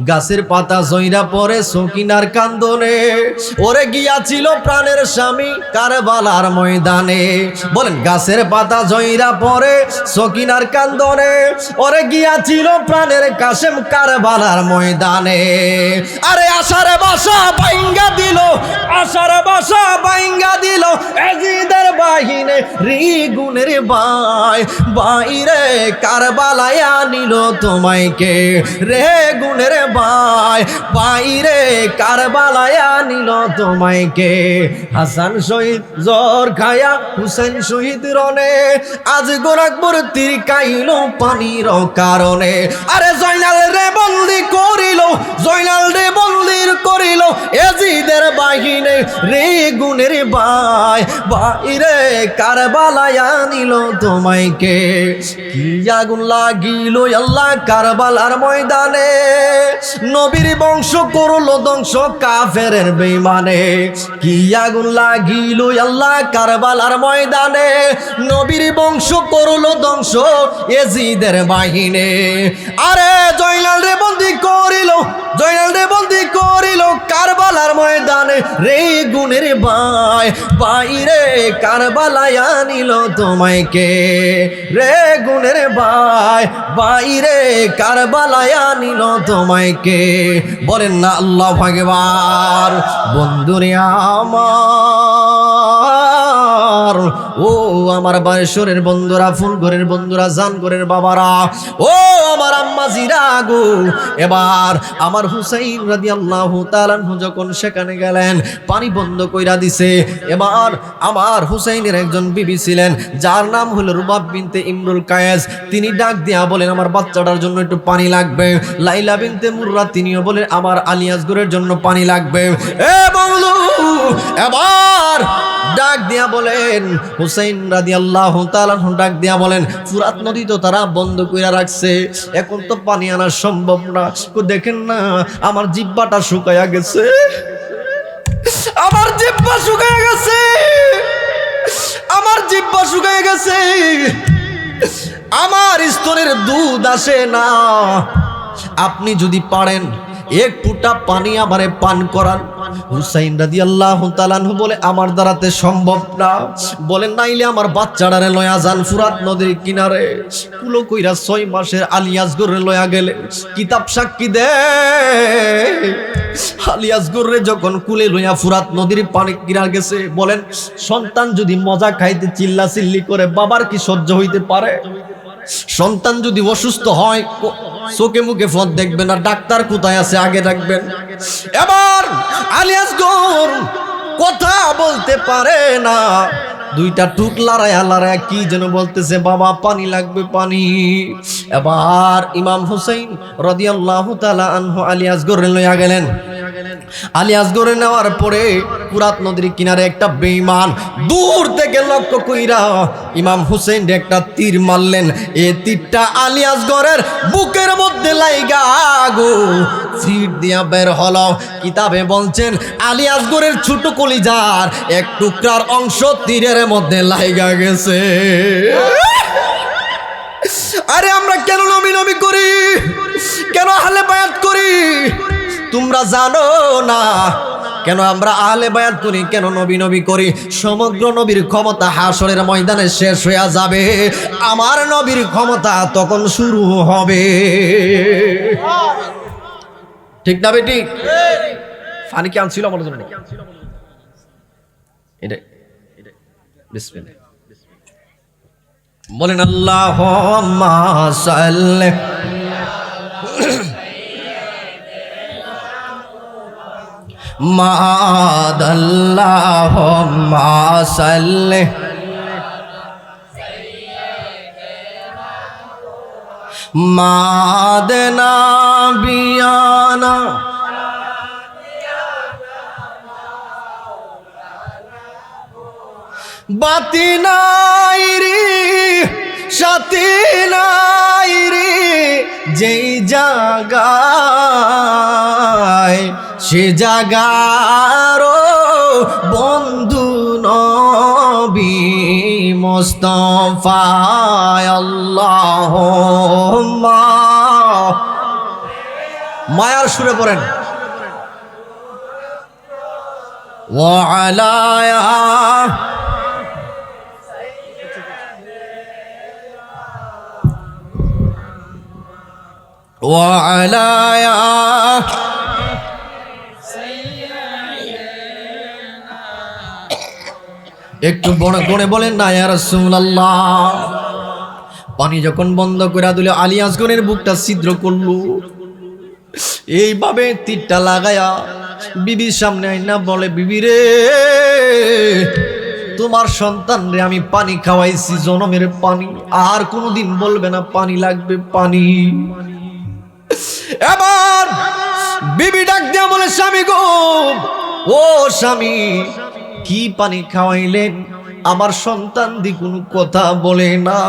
গাছের পাতা জইরা পরে সকিনার কান্দনে ওরে গিয়াছিল প্রাণের স্বামী কারবালার ময়দানে। বলেন গাছের পাতা জইরা পরে সকিনার কান্দনে ওরে গিয়াছিল প্রাণের কাশেম কারবালার ময়দানে। আরে আশারে বাসা ভাঙ্গা দিল, আশারে বাসা ভাঙ্গা দিল এজিদের বাহিনী রিগুনের ভাই বাইরে কারবালায় আনিল তোমায় কে রে গুনের ভাই বাইরে কারবালায় আনিল তোমায় কে। হাসান শহীদ জ্বর খায়া হুসেন শহীদ রনে আজ গোরখপুর তীর কাইল পানির কারণে। আরে জয়নাল রে বন্দি করিল, জয়নাল রে বন্দির করিল এজিদের বাহিনী রে গুনের ভাই বাইরে কারবালায় আনিল তোমায় কে। কি আগুন লাগিল আল্লাহ কারবালার ময়দানে, নবীর বংশ করলো ধ্বংস কাফেরের বেঈমানে। কি আগুন লাগিল আল্লাহ কারবালার ময়দানে, নবীর বংশ করলো ধ্বংস এজিদের বাহিনী। আরে জয়নাল রে বন্দি করিল, জয়নাল রে বন্দি করিল কারবালার ময়দানে রে গুনের ভাই বাইরে কারবালায় আনিল তোমায় কে রে গুনের ভাই বাইরে কারবালায় আনিল তোমায় কে। বলেন না আল্লাহু আকবার। বন্ধুরে আমার, ও আমার বারেশ্বরের বন্ধুরা, ফুলঘরের বন্ধুরা, জানঘরের বাবারা, ও আমার আম্মাজিরা গো, এবার আমার হুসাইন রাদিয়াল্লাহু তাআলা আনহু যখন সেখানে গেলেন পানি বন্ধ কইরা দিছে। এবার আমার হুসাইনের একজন বিবি ছিলেন যার নাম হলো রুবাব বিনতে ইমরুল কায়েস। তিনি ডাক দিয়া বলেন আমার বাচ্চাটার জন্য একটু পানি লাগবে। লাইলা বিনতে মুররা তিনিও বলেন আমার আলী আসগরের জন্য পানি লাগবে। এ বন্ধু এবার ডাক দিয়া বলেন হুসাইন রাদিয়াল্লাহু তাআলা আনহু ডাক দিয়া বলেন ফুরাত নদী তো তারা বন্ধ কইরা রাখছে, এখন তো পানি আনা সম্ভব না। দেখেন না আমার জিহ্বাটা শুকায়া গেছে, আমার জিহ্বা শুকায়া গেছে, আমার জিহ্বা শুকায়া গেছে, আমার স্তনের দুধ আসে না। আপনি যদি পারেন এক ফুটা পানি আমারে পান করান। হুসাইন রাদিয়াল্লাহু তাআলা আনহু বলে আমার দ্বারাতে সম্ভব না। বলেন নাইলে আমার বাচ্চাটারে লয়া যান ফুরাত নদীর কিনারে। কুলো কইরা 6 মাসের আলী আসগরে লয়া গেলে কিতাব সাক্ষী দে আলী আসগরে যখন কুলে লইয়া ফুরাত নদীর পানি কিনার গেছে, বলেন সন্তান যদি মজা খাইতে চিল্লা চিল্লি করে বাবার কি সহ্য হইতে পারে? সন্তান যদি অসুস্থ হয় চোখে মুখে ফদ দেখবেন, আর ডাক্তার কোথায় আছে আগে রাখবেন। এবার আলী আসগর কথা বলতে পারে না, দুইটা টুক লড়াইয়া কি যেন বলতেছে, বাবা পানি লাগবে পানি। এবার ইমাম হুসাইন রাদিয়াল্লাহু তাআলা আনহু আলী আসগরে লইয়া গেলেন। আলী আসগরে নেওয়ার পরে ফুরাত নদীর কিনারে একটা বেঈমান দূর থেকে লক্ষ্য কইরা ইমাম হুসাইন একটা তীর মারলেন। এই তীরটা আলী আসগরের বুকের মধ্যে লাইগা গো তীর দিয়া বের হলো। কিতাবে বলছেন আলী আসগরের ছোট কলিজার এক টুকরার অংশ তীরের মধ্যে লাইগা গেছে। আরে আমরা কেন নবী নবী করি, কেন আহলে বায়াত করি তোমরা জানো না? কেন আমরা আহলে বায়াত করি, কেন নবী নবী করি? সমগ্র নবীর ক্ষমতা হাসরের ময়দানে শেষ হয়ে যাবে, আমার নবীর ক্ষমতা তখন শুরু হবে। ঠিক না বেটি? ফানি কি আনছিল আমার জন্য? এটা বিসমিল্লাহ বলেন আল্লাহুম্মা সাল্লি মাদাল্লাহুম্মা সাল্লি মাদনা বিয়ানা বাতি নাই রে সাথী নাই রে যেই জায়গায় সে জায়গার বন্ধু নবী মুস্তাফা আল্লাহুম্মা মায়ার সুরে পড়েন ওয়ালায়া ওয়ালায়া একটু বড় করে বলেন না ইয়া রাসূলুল্লাহ। পানি যখন বন্ধ করে দিল আলী আসগরের বুকটা ছিদ্র করলো, এইভাবে তীরটা লাগায়া বিবির সামনে আইনা বলে, বিবি রে, তোমার সন্তান রে আমি পানি খাওয়াইছি, জনমের পানি, আর কোনোদিন বলবে না পানি লাগবে, পানি। এবার বিবি ডাক দিয়া বলে, স্বামী গো, ও স্বামী, কি পানি খাওয়াইলেন? আমার সন্তান দি কোনো কথা বলে না।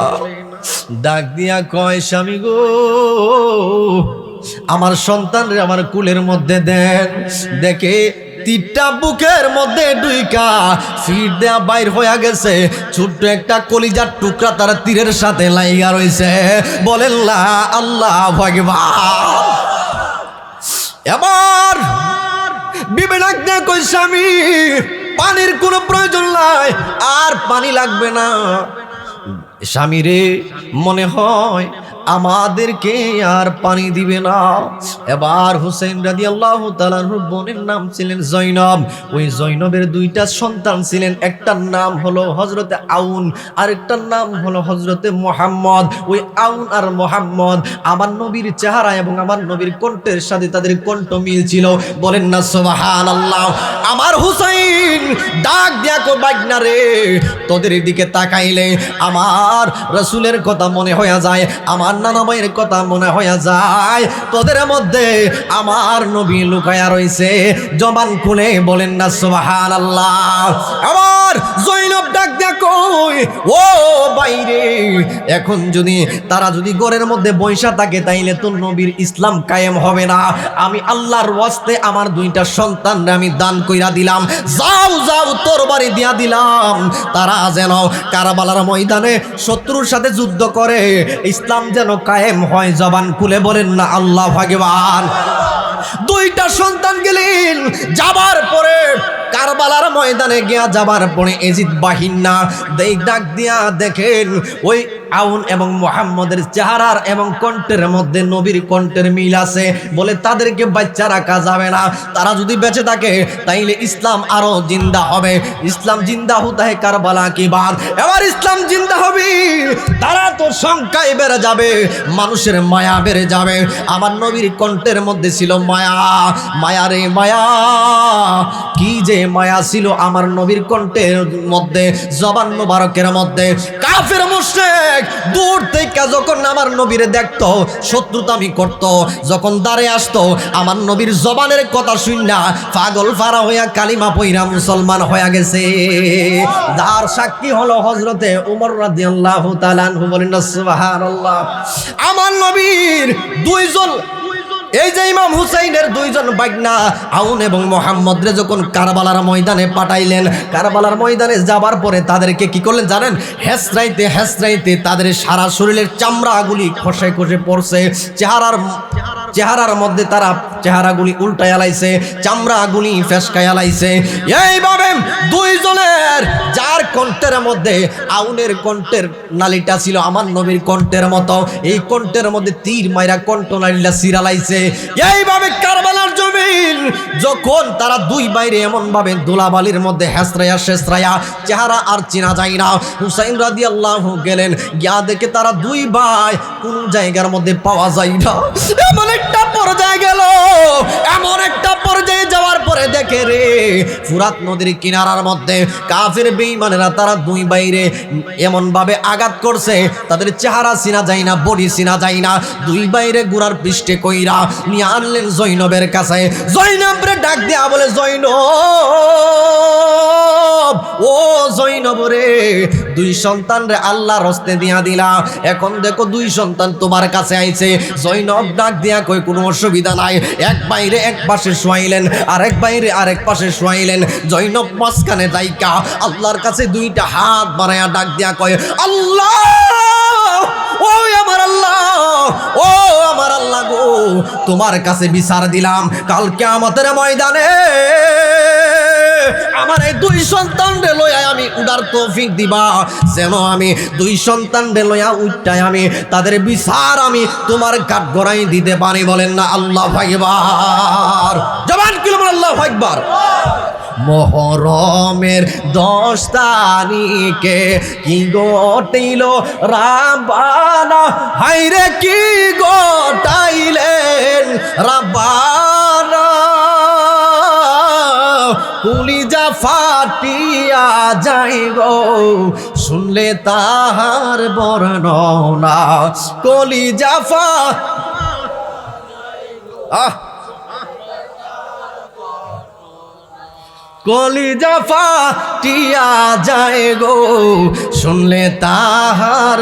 ডাক দিয়া কয়, স্বামী গো, আমার সন্তান রে আমার কুলের মধ্যে দেন। দেখে তীরটা বুকের মধ্যে ডুইকা ফিট দেয়া বাইর হয়ে গেছে, ছোট্ট একটা কলিজার টুকরা তার তীরের সাথে লাইগা রইছে। বলেন লা আল্লাহু আকবার। এবার বিবি ডাক দিয়া কই, স্বামী, পানির কোনো প্রয়োজন নাই, আর পানি লাগবে না। স্বামী রে, মনে হয় আমাদেরকে আর পানি দিবে না। এবার হুসাইন রাদিয়াল্লাহু তাআলার বোনের নাম ছিলেন জয়নব। ওই জয়নবের দুইটা সন্তান ছিলেন, একটার নাম হলো হযরতে আউন, আরেকটার নাম হলো হযরতে মুহাম্মদ। ওই আউন আর মুহাম্মদ আমার নবীর চেহারা এবং আমার নবীর কণ্ঠের সাথে তাদের কণ্ঠ মিল ছিল। বলেন না সুবহানাল্লাহ। আমার হুসাইন ডাক দিয়া কো, বাগনা রে, তোদের দিকে তাকাইলে আমার রাসূলের কথা মনে হয়ে যায়, আমার নানা মায়ের কথা মনে হয়ে যায়, তোদের মধ্যে আমার নবী লুকায়া রইছে। জবান খুলে বলেন না সুবহানাল্লাহ। আবার জয়নব ডাক দিয়া কই, ও বাইরে, এখন যদি তারা যদি ঘরের মধ্যে বৈশা থাকে তাইলে তো নবীর ইসলাম কায়েম হবে না। আমি আল্লাহর ওয়াস্তে আমার দুইটা সন্তানরে আমি দান কইরা দিলাম, যাও যাও তরবারি দিয়া দিলাম, তারা যেন কারবালার ময়দানে শত্রুর সাথে যুদ্ধ করে, ইসলাম যেন কায়েম হয়। জবান খুলে বলেন না আল্লাহু আকবার। দুইটা সন্তান গেলেন, যাবার পরে কারবালার ময়দানে গিয়া যাবার পরে এজিদ বাহিনা ডাক দিয়া দেখেন ওই আউন এবং মুহাম্মদের চেহারার এবং কণ্ঠের মধ্যে নবীর কণ্ঠের মিল আছে। বলে তাদেরকে বাচ্চা রাখা যাবে না, তারা যদি বেঁচে থাকে তাইলে ইসলাম আরো জিন্দা হবে। ইসলাম জিন্দা হতা হে কারবালা কি বাত। এবার ইসলাম জিন্দা হবে, তারা তো সংখ্যায় বেড়ে যাবে, মানুষের মায়া বেড়ে যাবে। আমার নবীর কণ্ঠের মধ্যে ছিল মায়া, মায়া রে মায়া, কি যে মায়া ছিল আমার নবীর কণ্ঠের মধ্যে, জবান মুবারকের মধ্যে। কাফের মুশরিক দূর থেকে যখন আমার নবীরে দেখতো, শত্রুতামি করত, যখন দাঁড়িয়ে আসতো, আমার নবীর জবানের কথা শুননা পাগল ফারা হইয়া কালিমা পইরা মুসলমান হয়ে গেছে। যার সাক্ষী হলো হযরতে ওমর রাদিয়াল্লাহু তাআলা আনহু। বলেন না সুবহানাল্লাহ। আমার নবীর দুইজন, এই যে ইমাম হুসাইনের দুইজন বাগনা আউন এবং মুহাম্মদ রে যখন কারবালার ময়দানে পাঠাইলেন, কারবালার ময়দানে যাবার পরে তাদেরকে কি করলেন জানেন? হেসরাইতে হেসরাইতে তাদের সারা শরীরের চামড়াগুলি খসে খসে পড়ছে, চেহারার মধ্যে তারা চেহারাগুলি উল্টায় আলাইছে, চামড়াগুলি ফেসকায় আলাইছে। এইভাবে দুইজনের, যার কণ্ঠের মধ্যে আউনের কণ্ঠের নালিটা ছিল আমার নবীর কণ্ঠের মতো, এই কণ্ঠের মধ্যে তীর মাইরা কণ্ঠ নালিটা চিরালাইছে। এইভাবে কারবালার জমিন যখন তারা দুই বাইরে এমন ভাবে ধুলাবালির মধ্যে হেসরাইয়া শেসরাইয়া, চেহারা আর চেনা যায় না। হুসাইন রাদিয়াল্লাহু গেলেন, গিয়া দেখে তারা দুই ভাই কোন জায়গার মধ্যে পাওয়া যায় না। এমন একটা পর্যায়ে গেল, এমন একটা পর্যায়ে যাওয়ার পরে দেখে রে, ফুরাত নদীর কিনারার মধ্যে কাফের বেঈমানেরা তারা দুই বাইরে এমন ভাবে আঘাত করছে, তাদের চেহারা চিনা যায় না, বডি চিনা যায় না। দুই বাইরে গুড়ার পৃষ্ঠে কইরা নিয়ে আনলেন জয়নবের কাছে। জয়নবরে ডাক দেয়া বলে, জয়নব, ও জয়নব রে, দুই সন্তান রে আল্লাহর হস্তে দিয়া দিলা, এখন দেখো দুই সন্তান তোমার কাছে আইছে। জয়নব ডাক দিয়া কই, কোনো অসুবিধা নাই। এক বাইরে এক পাশে শোয়াইলেন, আরেক বাইরে আরেক পাশে শোয়াইলেন। জয়নব মাঝখানে দাইকা আল্লাহর কাছে দুইটা হাত বাড়াইয়া ডাক দিয়া কয়, আল্লাহ, ও আমার আল্লাহ, ও আমার আল্লাহ গো, তোমার কাছে বিচার দিলাম, কাল কিয়ামতের ময়দানে আমার এই দুই সন্তানরে লইয়া আমি উড়ার তৌফিক দিবা, যেন আমি দুই সন্তানরে লইয়া উঠটাই আমি তাদের বিচার আমি তোমার কাঠ গড়াই দিতে পারি। বলেন না আল্লাহু আকবার, জবান খুলে বলেন আল্লাহু আকবার। মোহরমের 10 তারিখে কি ঘটিল রাব্বানা, হায়রে কি ঘটাইলেন রাব্বানা, কলিজা ফাটিয়া যায় গো শুনলে তাহার বর্ণনা, কলিজা কলিজা ফাটিয়া যায় গো শুনলে তাহার,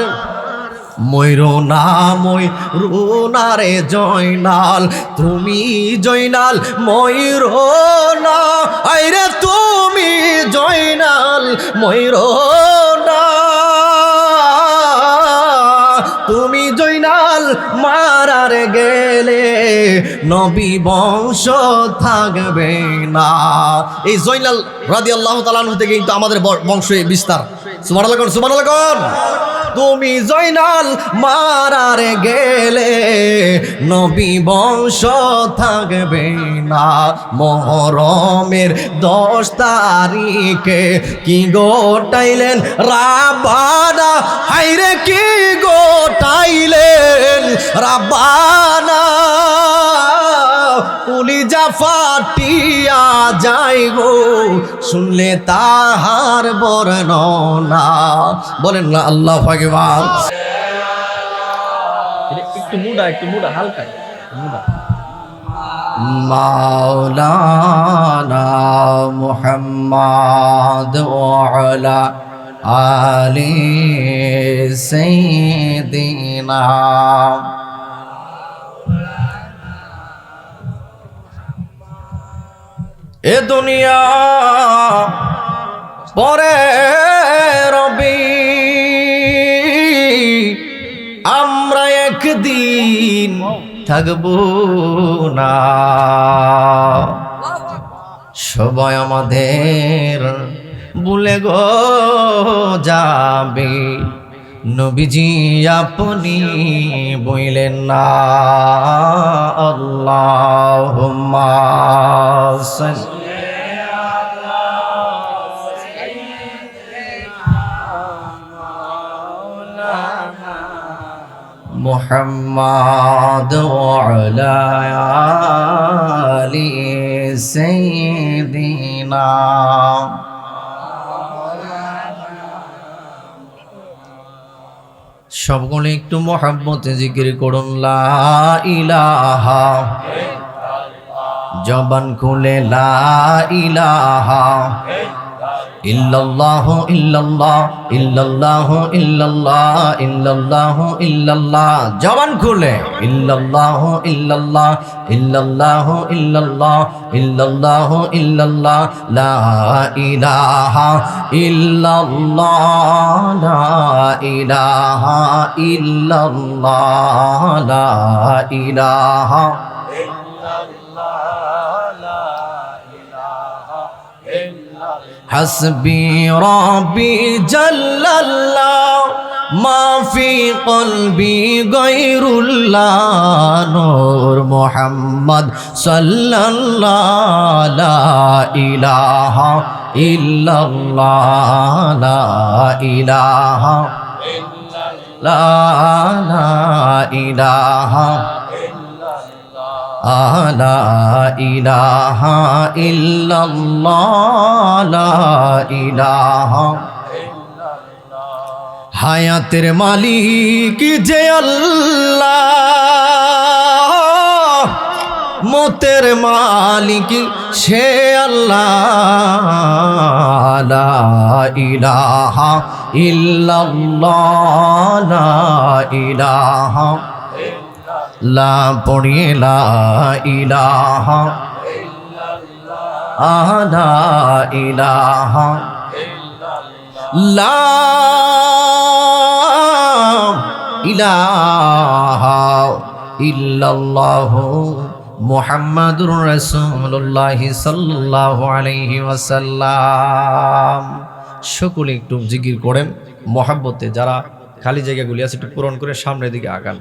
ময়ূর না ময়ূর রে জয়নাল, তুমি জয়নাল ময়ূর না, আইরে তুমি জয়নাল ময়ূর না, তুমি জয়নাল মারার গেলে নবী বংশ থাকবে না। এই জয়নাল রাদিয়াল্লাহু তাআলা আনহু থেকে কিন্তু আমাদের বংশের বিস্তার। সুবহানাল্লাহ কোন, সুবহানাল্লাহ কোন। তুমি জয়নাল মারার গেলে নবী বংশ থাকবে না। মোহরমের 10 তারিখে কি গোটাইলেন রাব্বানা, হায়রে কি গোটাইলেন রাব্বানা, কলিজা ফাটিয়া যায় গো শুনলে তাহার বর্ণনা। বলেন না আল্লাহু আকবার। একটু মুডা হালকা মুডা। মাওলানা মুহাম্মদ ওয়া আলা আলি সাইয়্যিদিনা। এ দুনিয়া পরে রবি, আমরা একদিন থাকবো না, সবাই আমাদের ভুলে গো যাবে, নবীজি আপনি বইলেন না আল্লাহুম্মা সাল্লি মুহাম্মাদ ওয়া আলা আলি সাইয়্যিদিনা। সবগুলো একটু মহব্বতে জিকির করুন লা ইলাহা, জবান খুলে লা ইলাহা ইল্লাল্লাহু ইল্লাল্লাহ ইল্লাল্লাহু ইল্লাল্লাহ ইল্লাল্লাহু ইল্লাল্লাহ, জবান খুলে ইল্লাল্লাহু ইল্লাল্লাহ ইল্লাল্লাহু ইল্লাল্লাহ ইল্লাল্লাহু ইল্লাল্লাহ, লা ইলাহা ইল্লাল্লাহ লা ইলাহা ইল্লাল্লাহ লা ইলাহা হাসবি রব্বি জাল্লাল্লাহ মা ফি কলবি গায়রুল্লাহ, নূর মুহাম্মদ সাল্লাল্লাহু লা ইলাহা ইল্লাল্লাহ লা ইলাহা ইলাহা লা ইলাহা ইল্লাল্লাহ লা ইলাহা। হায়াতের মালিক যে আল্লাহ, মতের মালিক সে আল্লাহ, লা ইলাহা ইল্লাল্লাহ লা ইলাহা, লা পড়িয়ে লা ইলাহা লা ইলাহা লা ইলাহা ইল্লাল্লাহু মুহাম্মাদুর রাসূলুল্লাহ সাল্লাল্লাহু আলাইহি ওয়াসাল্লাম। সকলে একটু জিকির করেন মহব্বতে। যারা খালি জায়গাগুলি আছে একটু পূরণ করে সামনের দিকে আগান।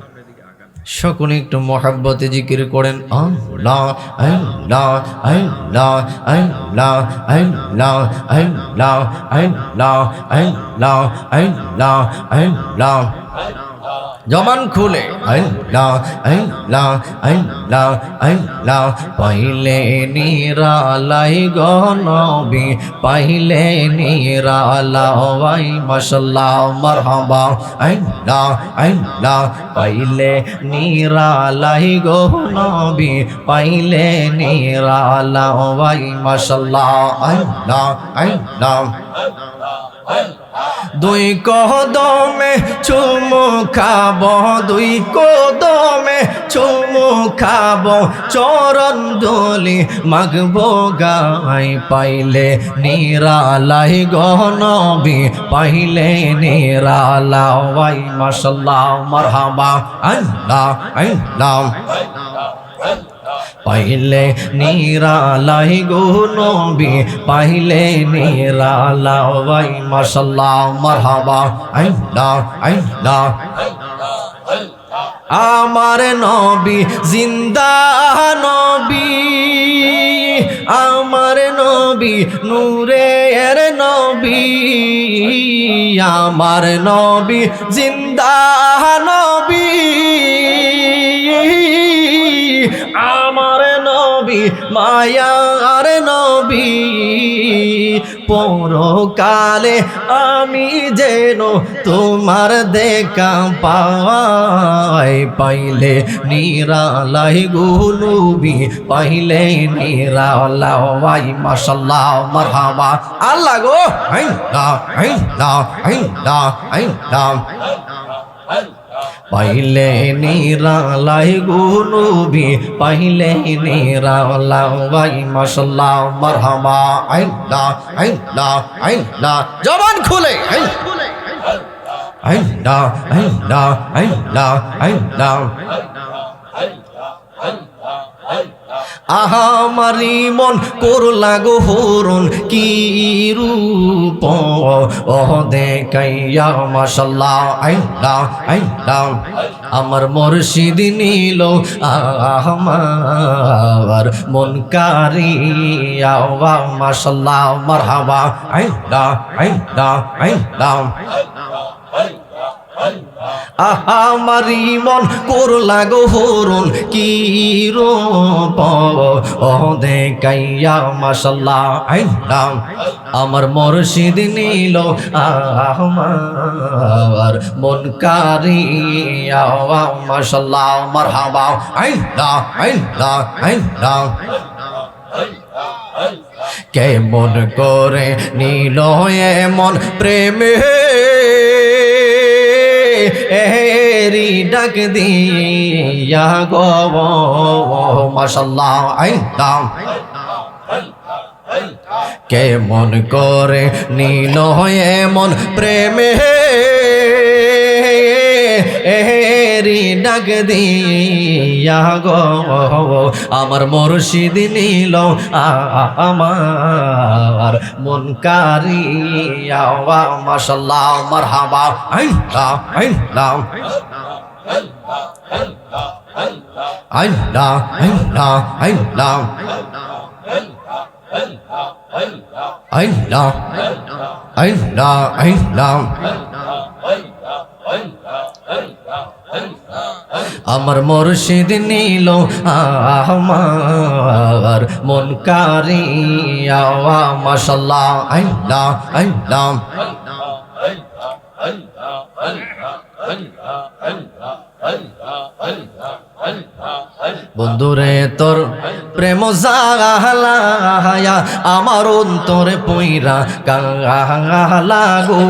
সকলে একটু মহব্বতে জিকির করেন আল্লাহ আল্লাহ আল্লাহ আল্লাহ আল্লাহ আল্লাহ আল্লাহ আল্লাহ আল্লাহ আল্লাহ। জবান খুলে আল্লাহ আল্লাহ আল্লাহ আল্লাহ। পাইলে নিরালাই গো নবী, পাইলে নিরালাই মাশাআল্লাহ মারহাবা আল্লাহ আল্লাহ। পাইলে নিরালাই গো নবী, পাইলে নিরালাই মাশাআল্লাহ আল্লাহ আল্লাহ। দুই কদমে চুমু খাব, দুই কদমে চুমু খাব, চরণ ধুলি মাগবো গায়। পাইলে নিরালাই গো নবী, পাইলে নিরালাই মাশাআল্লাহ মারহাবা আল্লাহ আল্লাহ। পাইলে নিরালাই গো নবী, পাইলে নিরালাই মাশাআল্লাহ মারহাবা আল্লাহ আল্লাহ। আমার নবী জিন্দা নবী, আমার নবী নূরের নবী, আমার নবী জিন্দা নবী, আমার নবী মায়ার নবী। পরকালে আমি যেন তোমার দেখা পাই। পাইলে নিরালাই গো নবী, পাইলে নিরালাই মাশাআল্লাহ মারহাবা আল্লাহ গো আল্লাহ আল্লাহ আল্লাহ আল্লাহ। পাইলে নিরালাই গো নবী, পাইলে নিরালাই মাশাআল্লাহ মারহাবা আল্লাহ আল্লাহ আল্লাহ। জবান খুলে আল্লাহ আল্লাহ আল্লাহ আল্লাহ। আহামারি মন করলা গো হরণ কি রূপ, ও দেখাইয়া মাশাআল্লাহ আল্লাহ আল্লাহ। আমার মুর্শিদ নিল আমার মন কারিয়া মাশাআল্লাহ মারহাবা আল্লাহ আল্লাহ আল্লাহ। আহামারি মন করলা গো হরণ কি রূপ, ও দেখাইয়া মাশাআল্লাহ আল্লাহ। আমার মুর্শিদ নিল আমার মন কারিয়া মাশাআল্লাহ মারহাবা আল্লাহ আল্লাহ আল্লাহ। কেমন করে নিল এমন প্রেমে এরি ডাক দিয়া গো মাশাআল্লাহ আল্লাহ। কেমন করে নিল এমন প্রেমে এরি ডাক দিয়া গো আমার মুর্শিদ নিল আমার মন কারিয়া মাশাআল্লাহ মারহাবা আল্লাহ আল্লাহ আল্লাহ আল্লাহ আল্লাহ আল্লাহ আল্লাহ আল্লাহ। আমার মুর্শিদ নিল আমার মন কারিয়া মাশাআল্লাহ আল্লাহ আল্লাহ। বন্ধুরে তোর প্রেম জাগালায়া আমার অন্তরে পইরা কালা গো,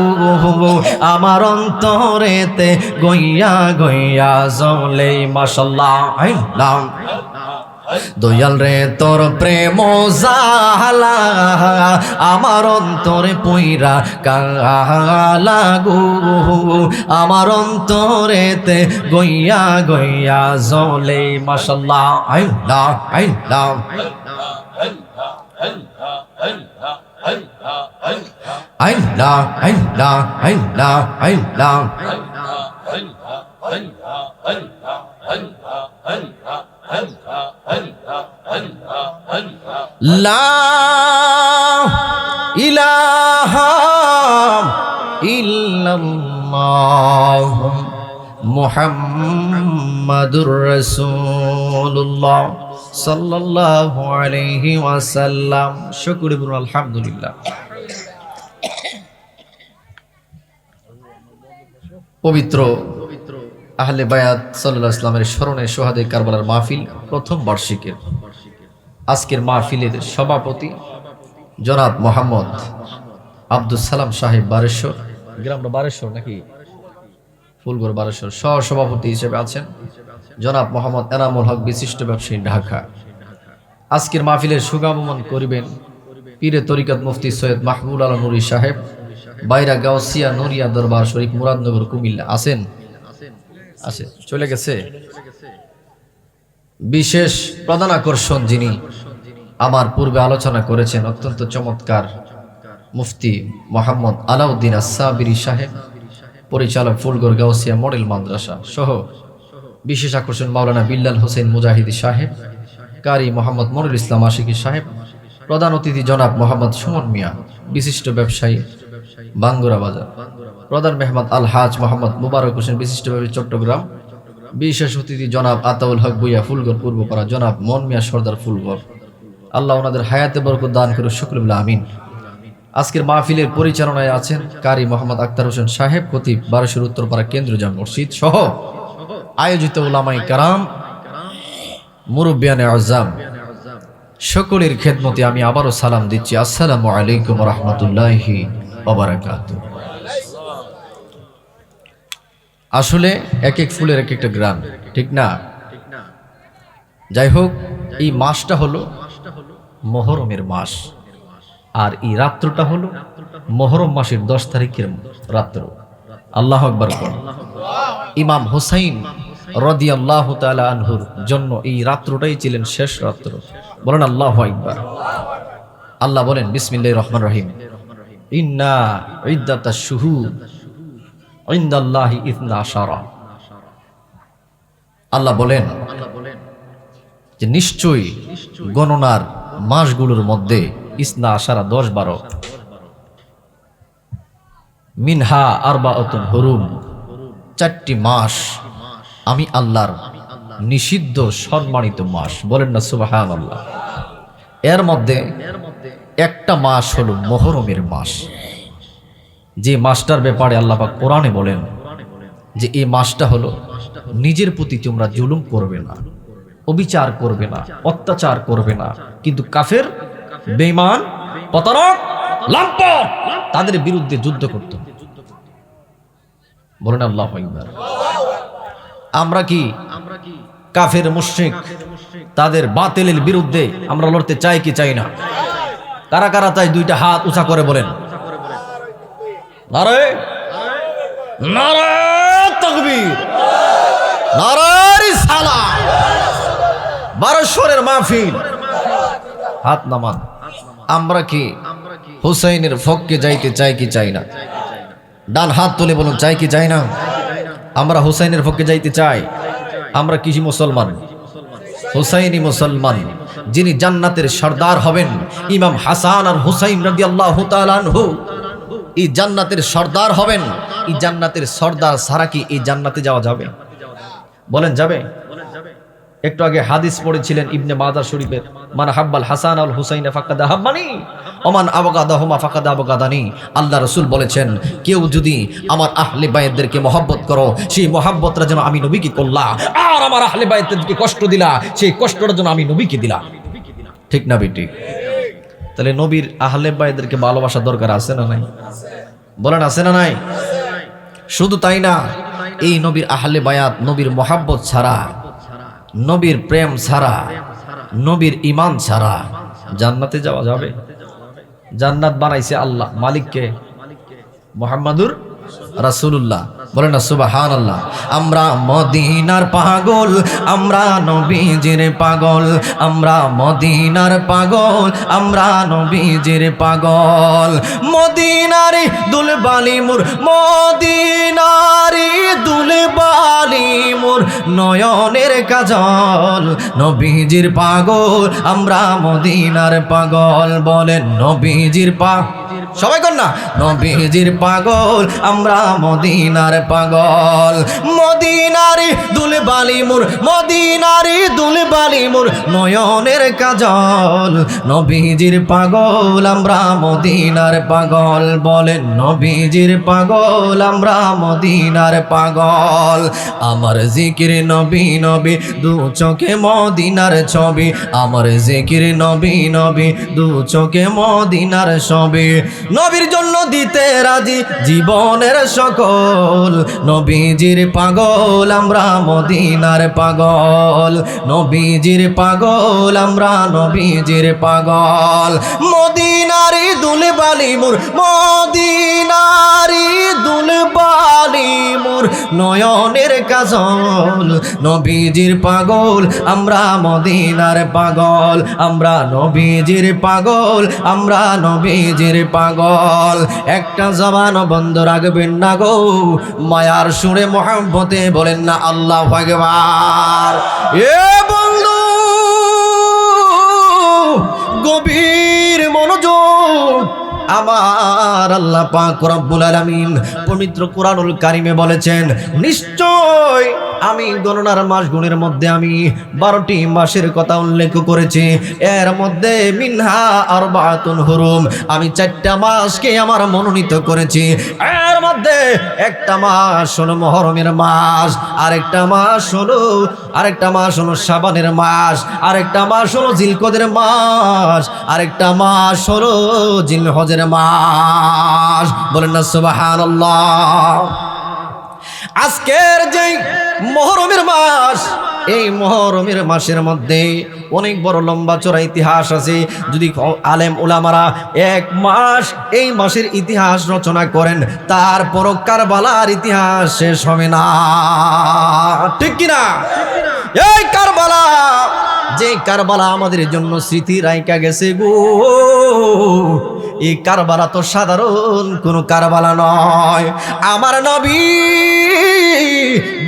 আমার অন্তরেতে গইয়া গইয়া জ্বলে মাশাআল্লাহ আল্লাহ দয়াল রে তোর প্রেম জালা আমার অন্তরে পইরা কালা গো, আমার অন্তরেতে গইয়া গইয়া জ্বলে। মাশাআল্লাহ, আল্লাহ আল্লাহ আল্লাহ আল্লাহ আল্লাহ আল্লাহ লা ইলাহা ইল্লাল্লাহ মুহাম্মাদুর রাসূলুল্লাহ সাল্লাল্লাহু আলাইহি ওয়াসাল্লাম। শুকর বলুন আলহামদুলিল্লাহ। পবিত্র আহলে বায়াত সাল্লাল্লাহু আলাইহি ওয়াসাল্লামের স্মরণে সোহাদে কারবালার মাহফিল প্রথম বার্ষিকের আজকের মাহফিলের সভাপতি জনাব মোহাম্মদ আব্দুল সালাম সাহেব বারেশ্বর, গ্রামটা বারেশ্বর নাকি ফুলগড় বারেশ্বর, সহসভাপতি হিসেবে আছেন জনাব মোহাম্মদ এনামুল হক বিশিষ্ট ব্যবসায়ী ঢাকা। আজকের মাহফিলের সুগমন করিবেন পীরে তরিকত মুফতি সৈয়দ মাহবুব আল নুরি সাহেব, বাইরা গাউসিয়া নুরিয়া দরবার শরীফ মুরাদনগর কুমিল্লা। আছেন? আছে, চলে গেছে। বিশেষ প্রধান আকর্ষণ যিনি আমার পূর্বে আলোচনা করেছেন, অত্যন্ত চমৎকার মুফতি মোহাম্মদ আলাউদ্দিন আস-সাবিরি সাহেব, পরিচালক ফুলগড় গাউসিয়া মডেল মাদ্রাসা সহ। বিশেষ আকর্ষণ মাওলানা বিল্লাল হোসেন মুজাহিদি সাহেব, কারি মোহাম্মদ মনির ইসলাম আশিকি সাহেব, প্রধান অতিথি জনাব মোহাম্মদ সুমন মিয়া বিশিষ্ট ব্যবসায়ী বাঙ্গুরা বাজার, প্রধান মেহমান আল হাজ মোহাম্মদ মুবারক হোসেন বিশিষ্ট ব্যবসায়ী চট্টগ্রাম, বিশেষ অতিথি জনাব আতাউল হক বুইয়া ফুলগড় পূর্বপাড়া, জনাব মন মিয়া সর্দার ফুলগড়। আল্লাহ ওনাদের হায়াতে বরকত দান করে শুকরুল্লাহ আমিন। আজকের মাহফিলের পরিচালনায় আছেন কারি মোহাম্মদ আক্তার হোসেন সাহেব, খতিব বারোশের উত্তরপাড়া কেন্দ্রীয় জামে মসজিদ সহ আয়োজিত উলামায়ে কেরাম, মুরব্বিয়ানে আযম সকলের খেদমতে আমি আবারও সালাম দিচ্ছি। আসসালামু আলাইকুম ওয়া রাহমাতুল্লাহি ওয়া বারাকাতুহু। আসলে এক এক ফুলের এক একটা গ্রাম, ঠিক না? যাই হোক, এই মাসটা হলো মুহররমের মাস, আর এই রাত্রটা হলো মুহররম মাসের 10 তারিখের রাত্র। আল্লাহু আকবার। ইমাম হুসাইন রাদিয়াল্লাহু তাআলা আনহুর জন্য এই রাত্রটাই ছিলেন শেষ রাত্র। বলেন আল্লাহু আকবার। আল্লাহ বলেন বিসমিল্লাহির রহমানির রহিম, ইন্না ইদ্দাতাশ শুহুর ইনদাল্লাহি 12। আল্লাহ বলেন যে নিশ্চয়ই গণনার মাসগুলোর মধ্যে 12 মিনহা আরবাআতুন হুরুম, 4টি মাস আমি আল্লাহর নিষিদ্ধ সম্মানিত মাস। বলেন না সুবহানাল্লাহ। এর মধ্যে একটা মাস হলো মুহররমের মাস, যে মাসটার ব্যাপারে আল্লাহ পাক কোরআনে বলেন যে এই মাসটা হলো নিজের প্রতি তোমরা জুলুম করবে না, অবিচার করবে না, অত্যাচার করবে না, কিন্তু কাফের, বেঈমান, প্রতারক, লাম্পট তাদের বিরুদ্ধে যুদ্ধ করতে হবে। বলেন আল্লাহু আকবার। আমরা কি কাফের মুশরিক তাদের বাতিলের বিরুদ্ধে আমরা লড়তে চাই কি চাই না? কারা কারা চাই? দুইটা হাত উঁচা করে বলেন। নারে নারে তাকবীর, নারে রিসালাত। বারোশরের মাহফিল, হাত নামান। আমরা কি হুসাইনের পক্ষে যাইতে চাই কি চাই না? ডান হাত তুলে বলুন, চাই কি চাই না? আমরা হুসাইনের পক্ষে যাইতে চাই। আমরা কি মুসলমান? হুসাইনি মুসলমান। যিনি জান্নাতের সর্দার হবেন, ইমাম হাসান আর হুসাইন রাদিয়াল্লাহু তাআলা আনহু এই জান্নাতের সর্দার হবেন। এই জান্নাতের সর্দার ছাড়া কি এই জান্নাতে যাওয়া যাবে? বলেন যাবে? একটু আগে হাদিস পড়েছিলেন ইবনে মাজাহ শরীফের, মান হাব্বাল হাসান আল হুসাইন ফাকাদ হাব্বানি ওমান আবগাদাহুমা ফাকাদ আবগাদানি। আল্লাহ রাসূল বলেছেন, কেউ যদি আমার আহলে বাইতদেরকে মহব্বত করো, সেই মহব্বতটা যেন আমি নবীকে করলাম, আর আমার আহলে বাইতদেরকে কষ্ট দিলা, সেই কষ্টটা যেন আমি নবীকে দিলাম। ঠিক না বেটি? তাহলে নবীর আহলে বাইতদেরকে ভালোবাসা দরকার আছে না নাই? বলেন আছে না নাই? শুধু তাই না, এই নবীর আহলে বায়াত, নবীর মহব্বত ছাড়া, নবীর প্রেম ছাড়া নবীর ঈমান ছাড়া জান্নাতে যাওয়া যাবে? জান্নাত বানাইছে আল্লাহ, মালিককে মুহাম্মাদুর রাসূলুল্লাহ। বলেন না সুবহানাল্লাহ। আমরা মদিনার পাগল, আমরা নবীজির পাগল, আমরা মদিনার পাগল, আমরা নবীজির পাগল। মদিনারে দুলবালি মোর, মদিনারে দুলবালি মোর নয়নের কাজল। নবীজির পাগল, আমরা মদিনার পাগল। বলেন নবীজির সবাই কর না, নবীজির পাগল, আমরা মদিনার পাগল। মদিনারে দুলবালি মোর, মদিনারে দুলবালি মোর নয়নের কাজল। নবীজির পাগল, আমরা মদিনার পাগল। বলেন নবীজির পাগল, আমরা মদিনার পাগল। আমার জিকির নবী নবী, দু চোখে মদিনার ছবি। আমার জিকির নবী নবী, দু চোখে মদিনার ছবি। নবীর জন্য দিতে রাজি জীবনের সকল। নবীজির পাগল, আমরা মদিনার পাগল। নবীজির পাগল, আমরা নবীজির পাগল। মদিনারি দুলবালি মোর, মদিনারি দুলবালি মোর নয়নের কাজল। নবীজির পাগল, আমরা মদিনার পাগল। আমরা নবীজির পাগল, আমরা নবীজির পাগল। একটা জবান বন্ধ রাখবেন না গো, মায়ার সুরে মোহাম্মতে বলেন না আল্লাহু আকবার। এ বন্ধু গভীর মনোযোগ। আমার আল্লাহ পাক রব্বুল আলামিন পবিত্র কোরআনুল কারিমে বলেছেন, নিশ্চয় আমি গণনার মাস গুণের মধ্যে আমি 12টি মাসের কথা উল্লেখ করেছি। এর মধ্যে মিনহা আরবাতুন হুরুম, আমি 4টা মাসকে আমার মনোনীত করেছি। এর মধ্যে একটা মাস হলো মুহররমের মাস, আরেকটা মাস হলো শাবানের মাস, আরেকটা মাস হলো জিলকদের মাস, আরেকটা মাস হলো জিলহজের মাস। বলেন না সুবহানাল্লাহ। আজকের যে মুহররমের মাস, এই মুহররমের মাসের মধ্যে অনেক বড় লম্বা চড়া ইতিহাস আছে। যদি আলেম উলামারা এক মাস এই মাসের ইতিহাস রচনা করেন, তারপরও কারবালার ইতিহাস শেষ হবে না, ঠিক কিনা? এই কারবালা, যে কারবালা আমাদের জন্য স্মৃতি রাইকা গেছে গো, এই কারবালা তো সাধারণ কোনো কারবালা নয়। আমার নবী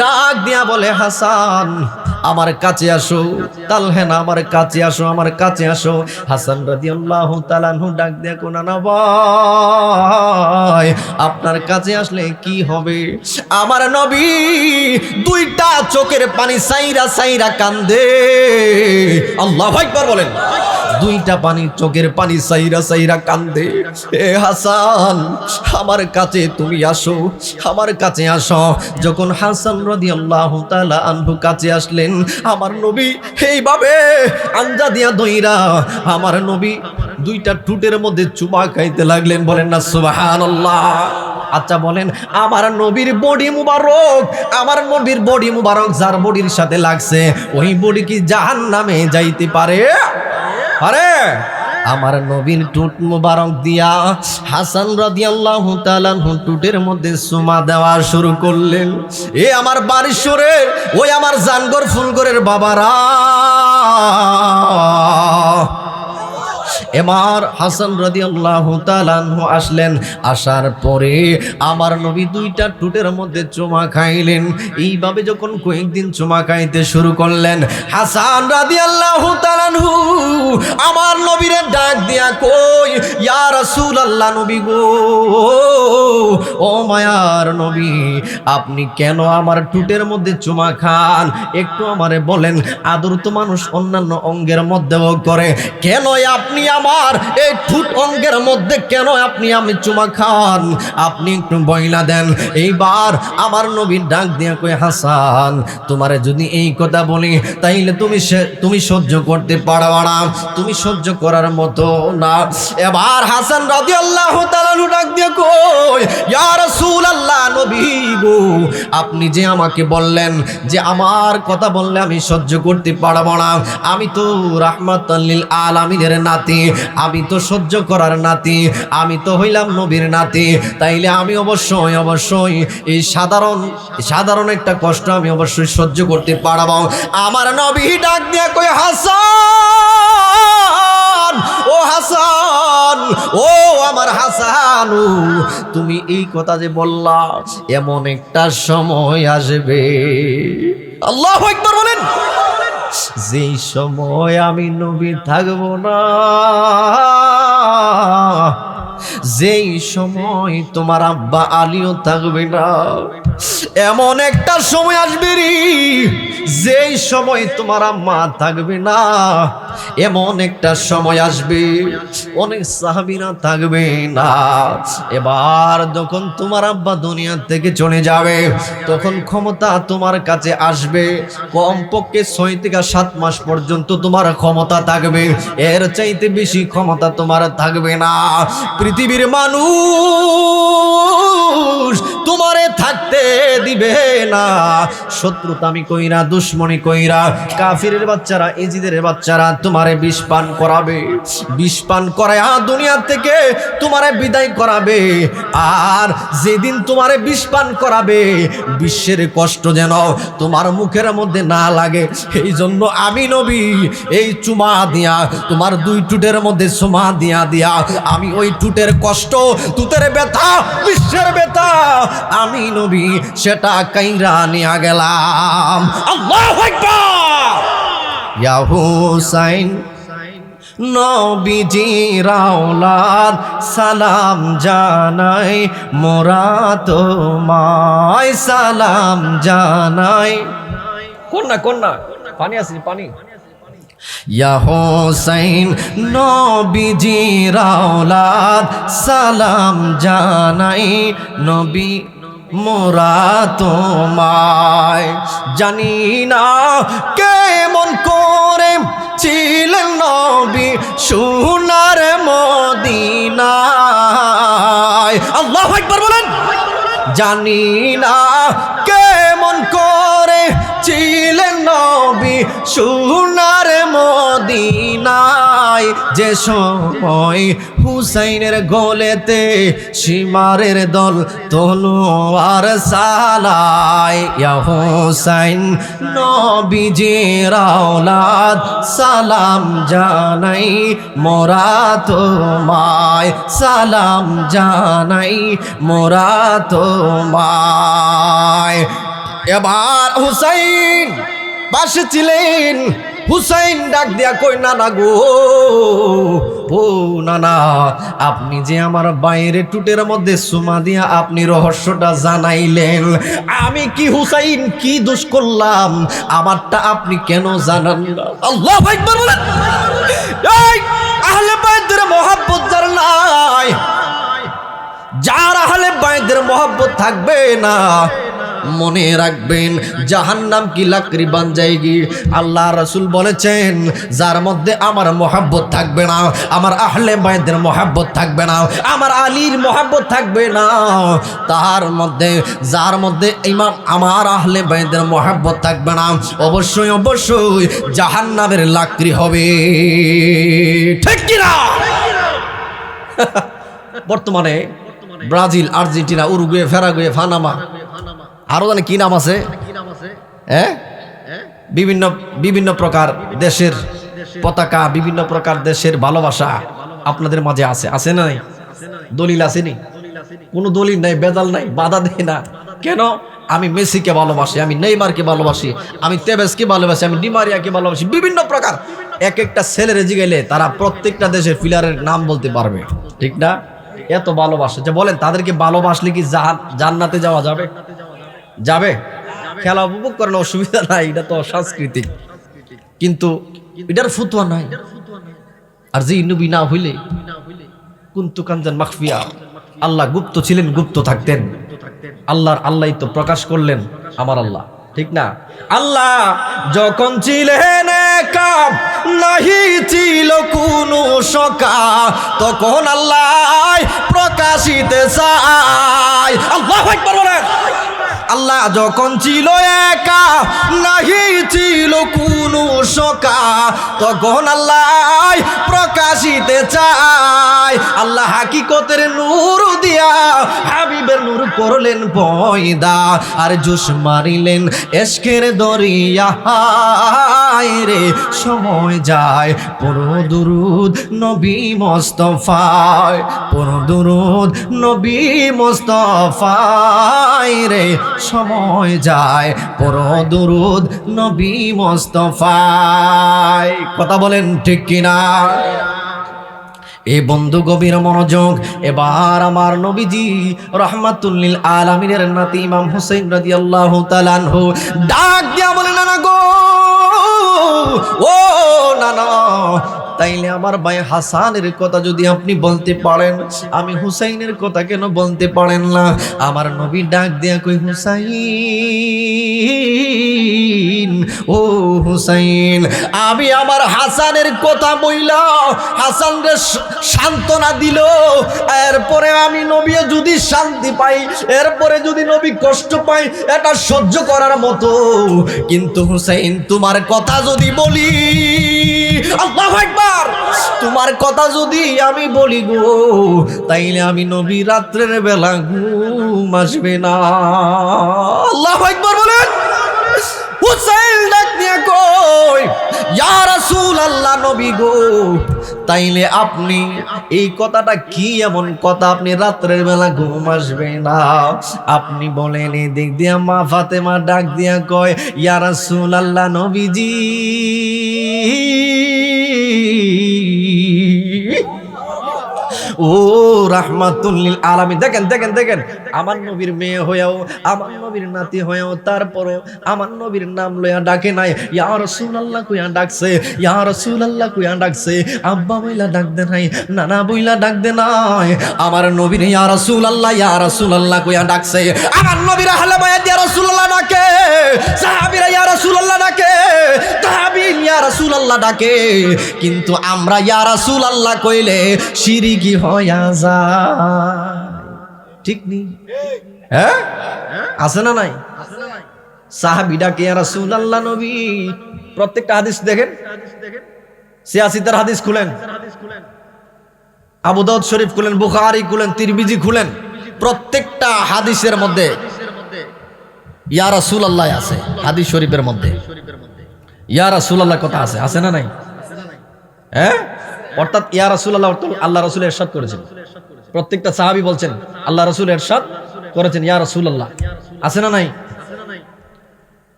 ডাক দিয়া বলে, হাসান আমার কাছে আসো, তালহেনা আমার কাছে আসো, আমার কাছে আসো। হাসান রাদিয়াল্লাহু তাআলা আনহু ডাক দিয়া কোন না ভাই, আপনার কাছে আসলে কি হবে? আমার নবী দুইটা চোখের পানি সাইরা সাইরা কান্দে। আল্লাহু আকবার বলেন। দুইটা পানি চোখের পানি সাইরা সাইরা কান্দে। এ হাসান আমার কাছে তুমি আসো, আমার কাছে আসো। যখন হাসান রাদিয়াল্লাহু তাআলা আনহু কাছে আসলেন, আমার নবী এইভাবে আঞ্জা দিয়া দইরা আমার নবী দুইটা ঠুটের মধ্যে চুমা খাইতে লাগলেন। বলেন না সুবহানাল্লাহ। আচ্ছা বলেন, আমার নবীর বডি মুবারক, আমার নবীর বডি মুবারক যার বডির সাথে লাগছে, ওই বডি কি জাহান্নামে যাইতে পারে? আরে আমার নবীর টুট মুবারক দিয়া হাসান রাদিয়াল্লাহু তাআলা টুটের মধ্যে সুমা দেওয়া শুরু করলেন। এ আমার বাড়িশ্বরের, ওই আমার জানগর ফুলগরের বাবারা, এবার হাসান রাদিয়াল্লাহু তাআলা আনহু আসলেন। আসার পরে আমার নবী দুইটা টুটের মধ্যে চুমা খাইলেন। এইভাবে যখন কয়েকদিন চুমা খাইতে শুরু করলেন, হাসান রাদিয়াল্লাহু তাআলা আনহু আমার নবীরে ডাক দিয়া কই, ইয়া রাসূলুল্লাহ, নবী গো, ও মায়ার নবী, আপনি কেন আমার টুটের মধ্যে চুমা খান? একটু আমারে বলেন। আদর তো মানুষ অন্যান্য অঙ্গের মধ্যেও করে, কেন আপনি আমার এই ঠুট অঙ্গের মধ্যে কেন আপনি আমি চুমা খান? আপনি একটু বইলা দেন। এইবার আমার নবী ডাক দিয়া কই, হাসান তোমারে যদি এই কথা বলি তাইলে তুমি সহ্য করতে পারবা না, তুমি সহ্য করার মতো না। এবার হাসান রাদিয়াল্লাহু তাআলা ডাক দিয়া কই, ইয়া রাসূলুল্লাহ, নবী গো, আপনি যে আমাকে বললেন যে আমার কথা বললে আমি সহ্য করতে পারবো না, আমি তো রাহমাতাল লিল আলামিনের নাতি, আমি তো সহ্য করার নাতি, আমি তো হইলাম নবীর নাতি, তাইলে আমি অবশ্যই এই সাধারণ একটা কষ্ট আমি অবশ্যই সহ্য করতে পারবো। আমার নবী ডাক দিয়া কই, হাসান, ও হাসান, ও আমার হাসান, তুমি এই কথা যে বললা, এমন একটা সময় আসবে, আল্লাহু আকবার বলেন, যেই সময় আমি নবী থাকবো না, যেই সময় তোমার আব্বা আলীও থাকবে না, এমন একটা সময় আসবে রে, যেই সময় তোমার আম্মা থাকবে না, এমন একটা সময় আসবে অনেক সাহাবীরা থাকবে না। এবার যখন তোমার আব্বা দুনিয়া থেকে চলে যাবে, তখন ক্ষমতা তোমার কাছে আসবে, কমপক্ষে 6 থেকে 7 মাস পর্যন্ত তোমার ক্ষমতা থাকবে, এর চাইতে বেশি ক্ষমতা তোমার থাকবে না। পৃথিবীর মানুষ তোমারে থাকতে দিবে না, শত্রুতামি কইরা, দুশ্মনী কইরা, কাফিরের বাচ্চারা, ইজিদের বাচ্চারা তোমারে বিষ পান করাবে, বিষ পান করায়া দুনিয়া থেকে তোমারে বিদায় করাবে। আর যেদিন তোমারে বিষ পান করাবে, বিশ্বের কষ্ট যেন তোমার মুখের মধ্যে না লাগে, এই জন্য আমি নবী এই চুমা দিয়া, তোমার 2 টুটের মধ্যে চুমা দিয়া দিয়া আমি ওই টুটের কষ্ট, টুটের ব্যথা, বিশ্বের ব্যথা, আমি নবী সেটা কাইরা নিয়া গেলাম। আল্লাহু আকবার। ইয়া হুসাইন, নবীজির আওলাদ, সালাম জানাই মোরা তোমায়, সালাম জানাই। কন্যা পানি আছে, পানি। ইয়া হুসাইন, নবীজির আওলাদ, সালাম জানাই নবী মোরা তোমায়। জানি না কেমন করে ছিলেন নবী সোনার মদিনায়, আল্লাহু আকবার বলেন। জানি না কেমন করে ছিলেন নবী সোনার মদিনায়, যে সময় হুসাইনের গলেতে সীমারের দল তলোয়ার চালায়। ইয়া হুসাইন, নবীজির আওলাদ, সালাম জানাই মোরা তোমায়, সালাম জানাই মোরা তোমায়। এবার হুসাইন পাশে ছিলেন, হুসাইন ডাক দিয়া কই, নানা গো, ও নানা, আপনি যে আমার বাইরে টুটের মধ্যে সুমা দিয়া আপনি রহস্যটা জানাইলেন, আমি কি হুসাইন কি দোষ করলাম, আমারটা আপনি কেন জানান না? আল্লাহু আকবার বলেন। এই আহলে বাইতের মহব্বত যার নাই, যার আহলে বাইতের মহব্বত থাকবে না, মনে রাখবেন জাহান্নাম কি লাকড়ি বান যায়গি। আল্লাহ রাসূল বলেছেন, যার মধ্যে আমার মহব্বত থাকবে না, আমার আহলে বাইতের মহব্বত থাকবে না, আমার আলীর মহব্বত থাকবে না, তার মধ্যে, যার মধ্যে ইমাম আমার আহলে বাইতের মহব্বত থাকবে না, অবশ্যই জাহান্নামের লাকড়ি হবে, ঠিক কি না? বর্তমানে Brazil, Argentina, Uruguay, Paraguay, Panama, আরো জানে কি নাম আছে, বিভিন্ন প্রকার দেশের পতাকা, বিভিন্ন প্রকার দেশের ভালোবাসা আপনাদের মাঝে আছে না নাই? দলিল আসেনি? কোনো দলিল নাই, বেজাল নাই, বাধা দেয় না। কেন? আমি মেসিকে ভালোবাসি, আমি নেইমারকে ভালোবাসি, আমি তেভেজকে ভালোবাসি, আমি ডিমারিয়াকে ভালোবাসি, বিভিন্ন প্রকার। এক একটা ছেলের জিগেলে তারা প্রত্যেকটা দেশের প্লেয়ারের নাম বলতে পারবে, ঠিক না? এত ভালোবাসে যে বলেন, তাদেরকে ভালোবাসলে কি জান্নাতে যাওয়া যাবে? যাবে? খেলা উপভোগ করেন, অসুবিধা নাই, এটা তো সাংস্কৃতিক, কিন্তু এটার ফতোয়া নাই। আর যে নবী না হইলে কুনতু কানজান মাখফিয়া, আল্লাহ গুপ্ত ছিলেন, গুপ্ত থাকতেন। আল্লাহই তো প্রকাশ করলেন আমার আল্লাহ, ঠিক না? আল্লাহ যখন ছিলেন একা, নাহি ছিল কোনো সকা, তখন আল্লাহ প্রকাশিতে চায়। আল্লাহু আকবার বলেন। আল্লাহ যখন ছিল একা, নাহি ছিল কোনো সকা, তখন আল্লাহ প্রকাশিতে চায়। আল্লাহ হাকিকতের নূর দিয়া হাবিবের নূর করলেন পয়দা, আর জোশ মারিলেন এশকের দরিয়ায় রে। সময় যায় পড়ো দুরুদ নবী মুস্তাফায়, পড়ো দুরুদ নবী মুস্তাফায় রে। সময় যায় পড়ো দুরুদ নবী মুস্তাফায়। কথা বলেন ঠিক কিনা? এ বন্ধু গভীর মনোযোগ। এবার আমার নবীজি রাহমাতুল লিল আলামিনের নাতি ইমাম হুসাইন রাদিয়াল্লাহু তাআলা আনহু ডাক দিয়া বলেন, নানা গো, ও নানা, তাইলে আমার ভাই হাসানের কথা যদি আপনি বলতে পারেন, আমি হুসাইনের কথা কেন বলতে পারেন না? আমার নবী ডাক দিয়া কই, হুসাইন, ও হুসাইন, আমি আমার হাসানের কথা বইলা হাসানরে সান্ত্বনা দিল, এরপরে আমি নবী যদি শান্তি পাই, এরপরে যদি নবী কষ্ট পাই, এটা সহ্য করার মতো। কিন্তু হুসাইন, তোমার কথা যদি বলি, আল্লাহু আকবার, তোমার কথা যদি আমি বলি গো, তাইলে আমি নবী রাত্রের বেলা ঘুম আসবে না। আল্লাহু আকবার বলেন। হুসাইন ডাক দিয়া কই, ইয়া রাসূলুল্লাহ, নবী গো, তাইলে আপনি এই কথাটা কি এমন কথা, আপনি রাত্রের বেলা ঘুম আসবে না? আপনি বলেন। এই দিক দিয়া মা ফাতেমা ডাক দিয়া কয়, ইয়া রাসূলুল্লাহ, নবীজি, ও রাহমাতুল লিল আলামিন। দেখেন দেখেন দেখেন, আমার নবীর মেয়ে হয়েও, আমার নবীর নাতি হয়েও, তারপরও আমার নবীর নাম লইয়া ডাকে নাই। ইয়া রাসূলুল্লাহ কইয়া ডাকছে, ইয়া রাসূলুল্লাহ কইয়া ডাকছে, আব্বা বইলা ডাক দে নাই, নানা বইলা ডাক দে নাই। আমার নবীর ইয়া রাসূলুল্লাহ কইয়া ডাকছে। আমার নবীর আহলে বায়াত ইয়া রাসূলুল্লাহ ডাকে, সাহাবীরা ইয়া রাসূলুল্লাহ ডাকে, তাবিঈন ইয়া রাসূলুল্লাহ ডাকে। কিন্তু আমরা ইয়া রাসূলুল্লাহ কইলে শিরকি হইয়া যায়, ঠিক নেই? হ্যাঁ, আছে না নাই? সাহাবী ডাকে, ইয়া রাসূলুল্লাহ, নবী। প্রত্যেকটা হাদিস দেখেন, 86টার হাদিস খুলেন, আবু দাউদ শরীফ খুলেন, বুখারী খুলেন, তিরমিজি খুলেন, প্রত্যেকটা হাদিসের মধ্যে ইয়া রাসূলুল্লাহ আছে। হাদিস শরীফের মধ্যে ইয়া রাসূলুল্লাহ কথা আছে, আছে না নাই? হ্যাঁ, অর্থাৎ ইয়া রাসূলুল্লাহ অর্থ আল্লাহ রাসূল ইরশাদ করেছেন। প্রত্যেকটা সাহাবী বলছেন আল্লাহ রাসূল ইরশাদ করেছেন ইয়া রাসূলুল্লাহ, আছে না নাই?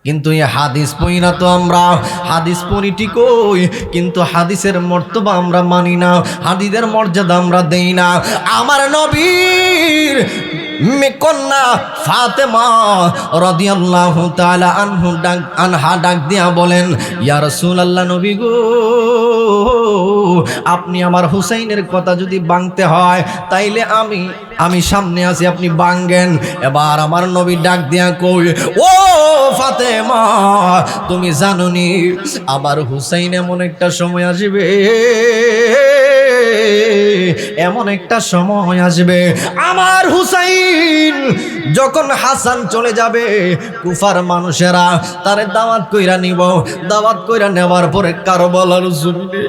কিন্তু এই হাদিস পড়ি না তো আমরা, হাদিস পড়ি ঠিকই, কিন্তু হাদিসের মর্তবা আমরা মানি না, হাদিসের মর্যাদা আমরা দেই না। আমার নবীর কন্যা ফাতেমা রাদিয়াল্লাহু তাআলা আনহা ডাক দিয়া বলেন, ইয়া রাসূলুল্লাহ, নবী গো, আপনি আমার হুসাইনের কথা যদি ভাঙতে হয়, তাইলে আমি সামনে আছি, আপনি ভাঙেন। এবার আমার নবী ডাক দিয়া কই, ও ফাতেমা, তুমি জানো নি আমার হুসাইন এমন একটা সময় আসবে, এমন একটা সময় আসবে, আমার হুসাইন যখন হাসান চলে যাবে, কুফার মানুষেরা তারে দাওয়াত কইরা নিব, দাওয়াত কইরা নেওয়ার পরে কারবালার জমিনে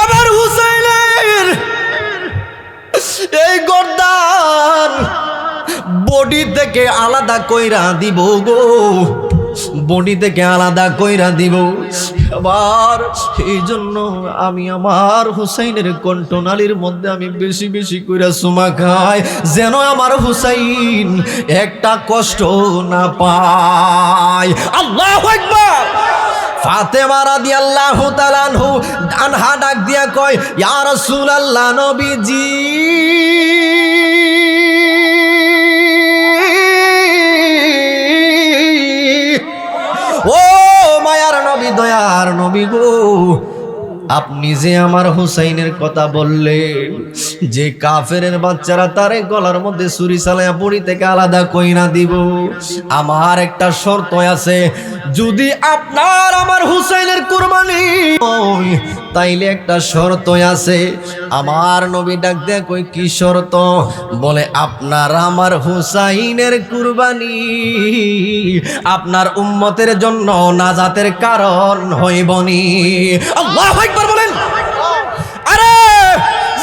আমার হুসাইনের এই গর্দান বডি থেকে আলাদা কইরা দিব গো, বডি থেকে আলাদা কইরা দিব। আবার এই জন্য আমি আমার হুসাইনের কণ্ঠনালীর মধ্যে আমি বেশি বেশি কইরা চুমা খাই, যেন আমার হুসাইন একটা কষ্ট না পায়। আল্লাহু আকবার। ফাতেমা রাদিয়াল্লাহু তাআলা আনহা ডাক দিয়া কয়, ইয়া রাসূলুল্লাহ, নবীজি, ও মায়ার নবী, দয়ার নবী গো, আপনি যে আমার হুসাইনের কথা বললেন, যে কাফেরের বাচ্চারা তারে গলার মধ্যে ছুরি চালায়া পড়ি থেকে আলাদা কইরা দিব, আমার একটা শর্ত আছে, যদি আপনার আমার হুসাইনের কুরবানি হয়, তাইলে একটা শর্ত আছে। আমার নবী ডাক দেয়া কই, কি শর্ত? বলে আপনার আমার হুসাইনের কুরবানি আপনার উম্মতের জন্য নাজাতের কারণ হইবনি। আল্লাহু আকবার বলেন। আরে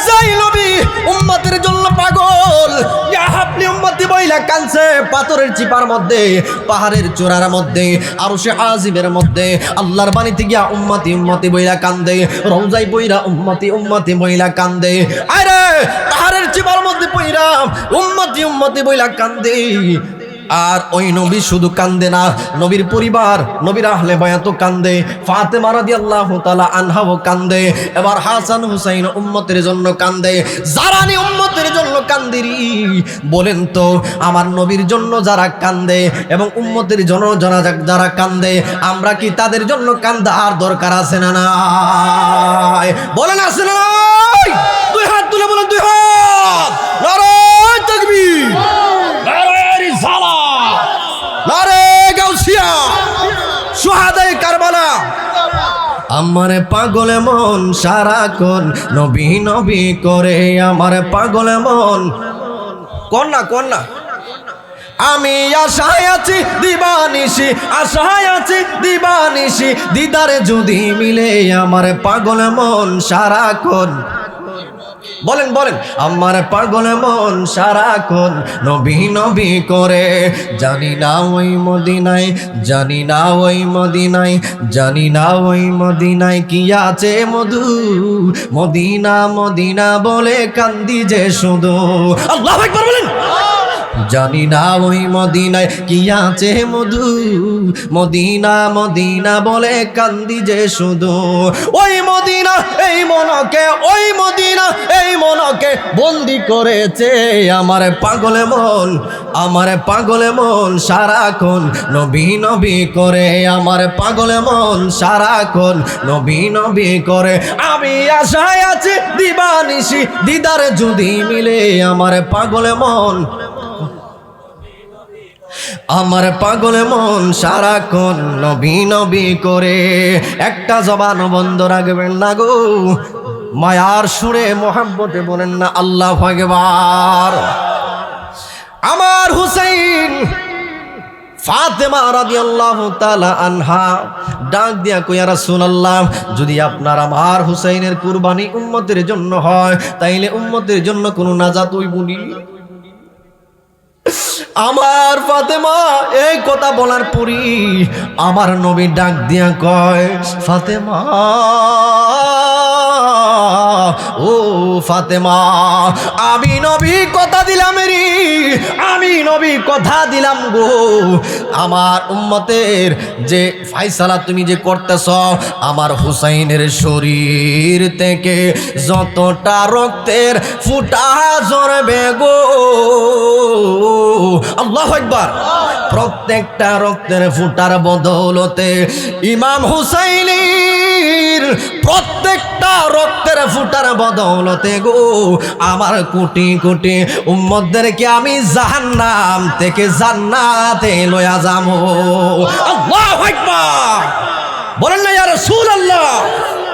যাই নবী উম্মতের জন্য পাগল, ইয়া হাবলি উম্মতি বইলা কানছে পাথরের চিপার মধ্যে, পাহাড়ের চূড়ার মধ্যে, আরশে আজিমের মধ্যে আল্লাহর বাণীতে গিয়া উম্মতি উম্মতি বইলা কান্দে, রওজায় বইরা উম্মতি উম্মতি বইলা কান্দে। আরে পাহাড়ের চিপার মধ্যে বইরা উম্মতি উম্মতি বইলা কান্দে। আর ওই নবী শুধু কান্দে না, নবীর পরিবার, নবীর আহলে বায়াতও কান্দে, ফাতেমা রাদিয়াল্লাহু তাআলা আনহাও কান্দে, এবার হাসান হুসাইন উম্মতের জন্য কান্দে। জারানি উম্মতের জন্য কান্দিরি। বলেন তো আমার নবীর জন্য যারা কান্দে এবং উম্মতের জন্য যারা কান্দে, আমরা কি তাদের জন্য কান্দার দরকার আছে না নাই? বলেন আছে না নাই? দুই হাত তুলে বলেন, দুই হাত। নারায়ে তাকবীর, নারায়ে রিসালাত, নারায়ে গাউসিয়া, শুহাদায়ে কারবালা। আমারে পাগলে মন সারাক্ষণ নবী নবী করে, আমারে পাগলে মন কন্যা কন্যা। আমি আশায় আছি দিবানিশি, আশায় আছি দিবানিশি, দিদারে যদি মিলে আমার পাগল মন সারাক্ষণ। বলেন বলেন, আমার পাগল মন সারাক্ষণ নবী নবী করে। জানি না ওই মদিনায়, জানি না ওই মদিনায়, জানি না ওই মদিনায় কি আছে মধু, মদিনা মদিনা বলে কান্দি যে শুধু। আল্লাহু আকবার বলেন। জানি না ওই মদিনায় কি আছে মধু, মদিনা মদিনা বলে কান্দি যে শুধু। ওই মদিনা এই মনকে, ওই মদিনা এই মনকে বন্দি করেছে আমার পাগলে মন, আমার পাগলে মন সারাক্ষণ নবী নবী করে, আমার পাগলে মন সারাক্ষণ নবী নবী করে। আমি আশায় আছি দিবানিশি, দিদারে যদি মিলে আমার পাগলে মন, আমার পাগলে মন সারাক্ষণ নবী নবী করে। একটা জবান বন্ধ রাখবেন না গো, মায়ার সুরে মোহাব্বতে বলেন না আল্লাহু আকবার। আমার হুসাইন ফাতেমা রাদিয়াল্লাহু তাআলা আনহা ডাক দিয়া কই, ইয়া রাসূলুল্লাহ, যদি আপনার আমার হুসাইনের কুরবানি উম্মতের জন্য হয়, তাইলে উম্মতের জন্য কোনো নাজাত হইবনি। আমার ফাতেমা এই কথা বলার পরই আমার নবী ডাক দিয়া কয়, ফাতেমা ও ফাতেমা, আমি নবী কথা দিলাম রে, আমি নবী কথা দিলাম গো, আমার উম্মতের যে ফায়সালা তুমি যে করতেছ, আমার হুসাইনের শরীর থেকে যতটা রক্তের ফুটা ঝরবে গো, আল্লাহু আকবার, প্রত্যেকটা রক্তের ফুটার বদৌলতে ইমাম হুসাইনের প্রত্যেকটা রক্তের ফুটার বদৌলতে গো, আমার কোটি কোটি উম্মতদেরকে আমি জাহান্নাম থেকে জান্নাতে লয়া যাবো। আল্লাহু আকবার বলেন না ইয়া রাসূলুল্লাহ,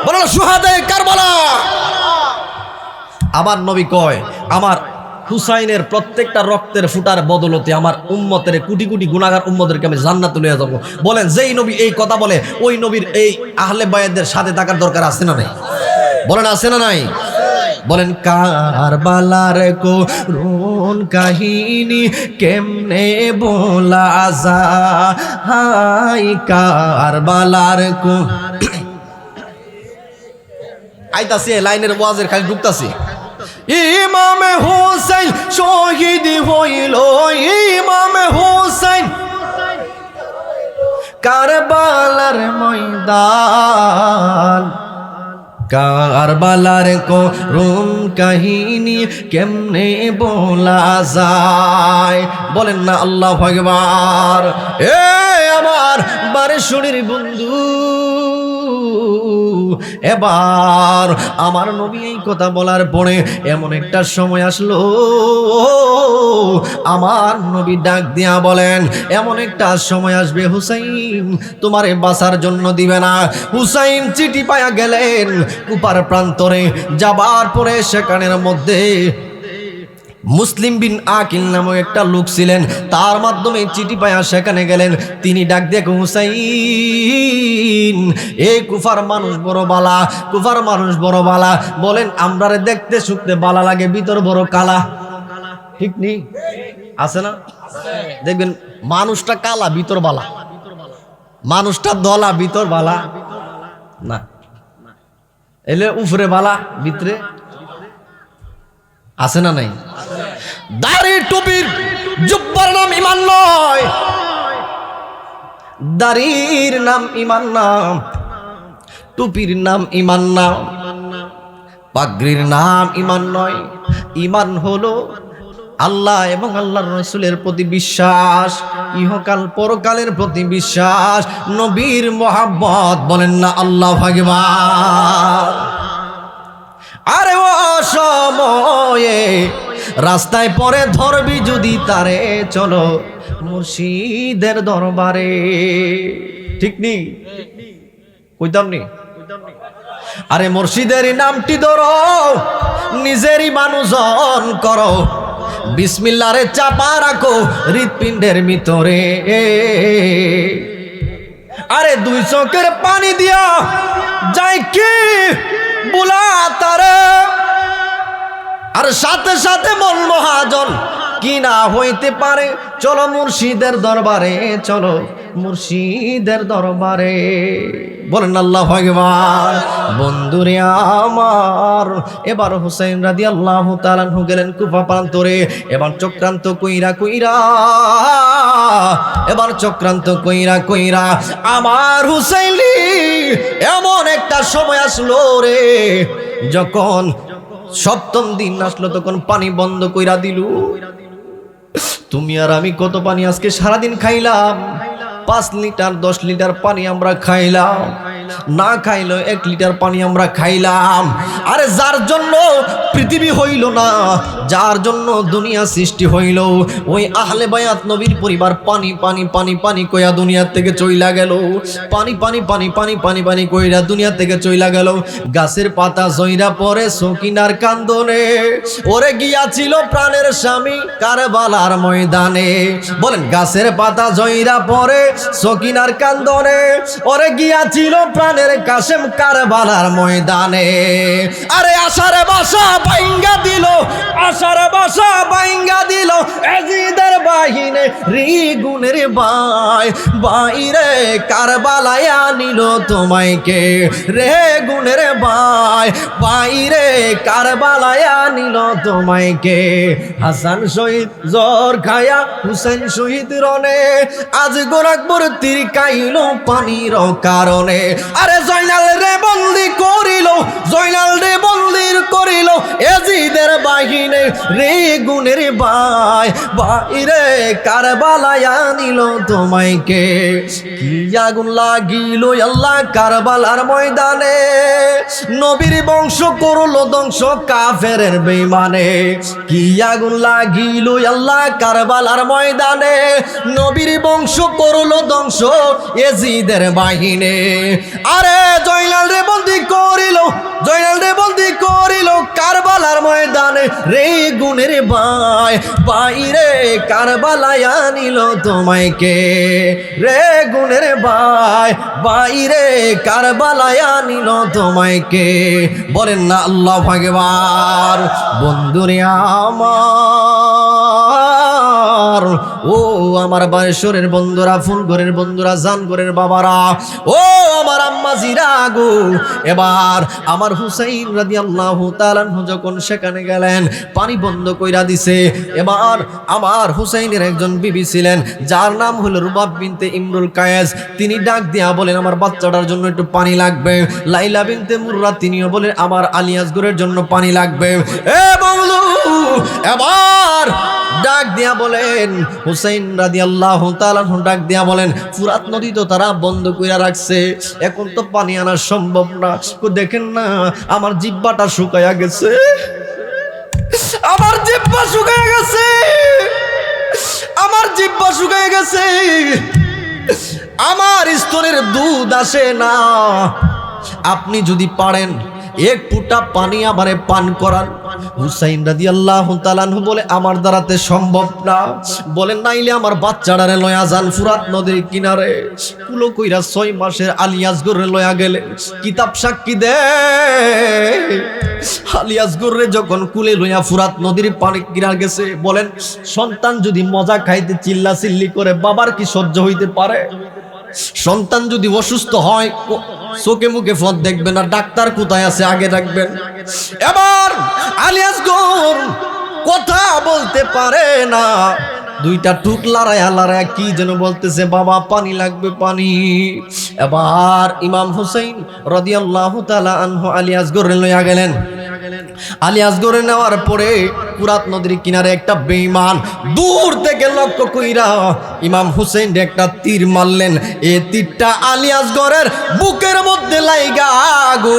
বলেন শুহাদায়ে কারবালা। আমার নবী কয়, আমার হুসাইনের প্রত্যেকটা রক্তের ফুটার বদলতে আমার উম্মতের কোটি কোটি গুনাহগার উম্মতদেরকে আমি জান্নাতে লইয়া যাব। বলেন যেই নবী এই কথা বলে, ওই নবীর এই আহলে বায়াতদের সাথে থাকার দরকার আছে না নাই? বলেন আছে না নাই? বলেন কারবালার করুণ কাহিনী কেমনে বলা যায়, কারবালার আইতাছি লাইনের ওয়াজের খালি ঢুকতাছি। ইমাম হুসাইন শহীদ হইল, ইমাম হুসাইন কারবালার ময়দান, কারবালার করুণ কাহিনী কেমনে বলা যায়, বলেন না আল্লাহু আকবার। এ আমার বারেশ্বরীর বন্ধু, এবার আমার নবী এই কথা বলার পরে এমন একটা সময় আসলো, আমার নবী ডাক দিয়া বলেন, এমন একটা সময় আসবে হুসাইন তোমারে বাঁচার জন্য দিবে না। হুসাইন চিঠি পায়া গেলেন কুপার প্রান্তরে, যাবার পরে সেখানের মধ্যে মুসলিম বিন আকিল নামক একটা লোক ছিলেন, তার মাধ্যমে চিঠি পায়া সেখানে গেলেন। তিনি ডাক দিয়ে হুসাইন, এই কুফার মানুষ বড় বালা, কুফার মানুষ বড় বালা, বলেন আমরারে দেখতে শুনতে বালা লাগে, ভিতর বড় কালা। ঠিক নেই? আছে না? দেখবেন মানুষটা কালা ভিতর বালা, মানুষটা দলা ভিতর বালা না, এলে উপরে বালা ভিতরে আছে না নাই? দাড়ি টুপির জুব্বার নাম ঈমান নয়, দাড়ির নাম ঈমান নাম, টুপির নাম ঈমান নাম, পাগড়ির নাম ঈমান নয়। ঈমান হলো আল্লাহ এবং আল্লাহর রাসূলের প্রতি বিশ্বাস, ইহকাল পরকালের প্রতি বিশ্বাস, নবীর মহব্বত। বলেন না আল্লাহু আকবার। আরে ও সময়ে রাস্তায় পরে ধরবি যদি তারে, চলো মুর্শিদের দরবারে। ঠিক নি? কইতাম নি? আরে মুর্শিদের নামটি ধরো, নিজেরই মানুষজন করো, বিসমিল্লাহরে চাপা রাখো হৃৎপিণ্ডের ভিতরে। আরে দুই চোখের পানি দিয়া যাই কি বুলা তারে, আর সাথে সাথে মন মহাজন কি না হইতে পারে, চলো মুর্শিদের দরবারে, চলো মুর্শিদের দরবারে। বলেন আল্লাহু আকবার। বন্ধুরে আমার, এবার হুসাইন রাদিয়াল্লাহু তাআলা আনহু গেলেন কুফা প্রান্তরে। এবার চক্রান্ত কইরা কইরা, এবার চক্রান্ত কইরা কইরা আমার হুসাইনি এমন একটা সময় আসলো রে, যখন সপ্তম দিন আসলো তখন পানি বন্ধ কইরা দিল। তুমি আর আমি কত পানি আজকে সারাদিন খাইলাম, 5 লিটার 10 লিটার পানি আমরা খাইলাম, না খাইলো 1 লিটার পানি আমরা খাইলাম। আরে যার জন্য পৃথিবী হইল না, যার জন্য দুনিয়া সৃষ্টি হইল, ওই আহলে বায়াত নবীর পরিবার পানি পানি পানি পানি কইয়া দুনিয়া থেকে চইলা গেল, পানি পানি পানি পানি পানি পানি কইরা দুনিয়া থেকে চইলা গেল। গাছের পাতা জইরা পরে সকিনার কান্দনে, ওরে গিয়াছিল প্রাণের স্বামী কারবালার ময়দানে। বলেন গাছের পাতা জইরা পরে সকিনার কান্দনে, ওরে গিয়াছিল প্রাণের কাশেম কারবালার ময়দানে। আরে আশার বাসা বাইঙ্গা দিল, আশার বাসা বাইঙ্গা দিল এজিদের বাহিনী রিগুনের বাই, বাইরে কারবালায় আনিল তোমাইকে রে গুনের বাই, বাইরে কারবালায় আনিল তোমাইকে। হাসান শহীদ জ্বর খায়া হুসেন শহীদ রনে, আজ গোরখপুর তীর কাইল পানির কারণে। আরে জয়নাল রে বন্দি করিল, জয়নাল রে বন্দির করিল এজিদের বাহিনী রে গুনের বাই, বাইরে কারবালায় আনিল তোমাইকে। কি আগুন লাগিল আল্লাহ কারবালার ময়দানে, নবীর বংশ করলো ধ্বংস কাফেরের বেঈমানে। কি আগুন লাগিল আল্লাহ কারবালার ময়দানে, নবীর বংশ করলো ধ্বংস এজিদের বাহিনী। আরে জয়নাল রে বন্দি করিল, জয়নাল রে বন্দি করিল কারবালার ময়দানে রে গুনের বাই, বাইরে কারবালায় আনিল তোমাইকে রে গুনের বাই, বাইরে কারবালায় আনিল তোমাইকে। বলেন না আল্লাহু আকবার। বন্ধুরে আমার, ও আমার বারেশ্বরের বন্ধুরা, ফুলঘরের বন্ধুরা, জানঘরের বাবারা, ও আমার আম্মা জিরা গো, এবার আমার হুসাইন রাদিয়াল্লাহু তাআলা আনহু যখন সেখানে গেলেন, পানি বন্ধ কইরা দিছে। এবার আমার হুসাইনের একজন বিবি ছিলেন, যার নাম হলো রুবাব বিনতে ইমরুল কায়েস। তিনি ডাক দিয়া বলেন আমার বাচ্চাটার জন্য একটু পানি লাগবে। লাইলা বিনতে মুররা তিনিও বলেন আমার আলী আসগরের জন্য পানি লাগবে। এ বন্ধু এবার ডাক দিয়া বলেন, হুসাইন রাদিয়াল্লাহু তাআলা ডাক দিয়া বলেন, ফুরাত নদী তো তারা বন্ধ কইরা রাখছে, এখন তো পানি আনা সম্ভব না। দেখেন না আমার জিহ্বাটা শুকায়া গেছে, আমার জিহ্বা শুকায়া গেছে, আমার জিহ্বা শুকায়া গেছে, আমার স্তনের দুধ আসে না। আপনি যদি পারেন এক ফুটা পানি আমারে পান করান। হুসাইন রাদিয়াল্লাহু তাআলা আনহু বলে, আমার দ্বারাতে সম্ভব না। বলেন নাইলে আমার বাচ্চাটারে লয়া যান ফুরাত নদীর কিনারে। কুলো কইরা 6 মাসের আলী আসগরে লয়া গেলে কিতাব সাক্ষী দে, আলী আসগরে যখন কুলে লইয়া ফুরাত নদীর পানি কিনার গেছে, বলেন সন্তান যদি মজা খাইতে চিল্লা চিল্লি করে বাবার কি সহ্য হইতে পারে? সন্তান যদি অসুস্থ হয় চোখে মুখে ফোন দেখবেন না, ডাক্তার কোথায় আছে আগে রাখবেন। এবার আলী আসগর কথা বলতে পারে না, দুইটা টুক লড়াইয়া কি যেন বলতেছে, বাবা পানি লাগবে পানি। এবার ইমাম হুসাইন রাদিয়াল্লাহু তাআলা আনহু আলী আসগরে লইয়া গেলেন। আলী আসগরে নেওয়ার পরে ফুরাত নদীর কিনারে একটা বেঈমান দূর থেকে লক্ষ্য কইরা ইমাম হুসাইন একটা তীর মারলেন। এই তীরটা আলী আসগরের বুকের মধ্যে লাইগা গো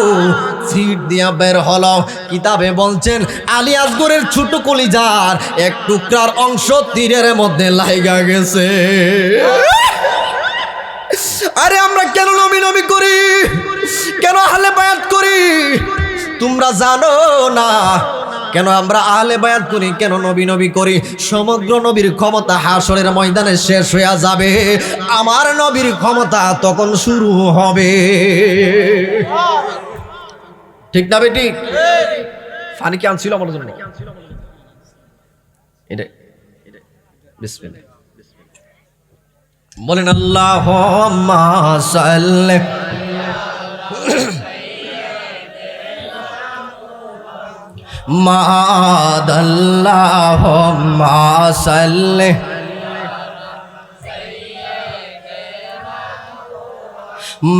ফিট দিয়া বের হলো। কিতাবে বলছেন আলী আসগরের ছোট কলিজার এক টুকরার অংশ তীরের মধ্যে লাইগা গেছে। আরে আমরা কেন নবী নবী করি, কেন আহলে বায়াত করি? তোমরা জানো না কেন আমরা আহলে বায়াত করি, কেন নবী নবী করি? সমগ্র নবীর ক্ষমতা হাসরের ময়দানে শেষ হয়ে যাবে, আমার নবীর ক্ষমতা তখন শুরু হবে। ঠিক না বেটি? ফানি কি আনছিল আমার জন্য? এটা বিসমিল্লাহ বলেন, আল্লাহুম্মা সাল্লি মাদাল্লাহুম্মা সাল্লি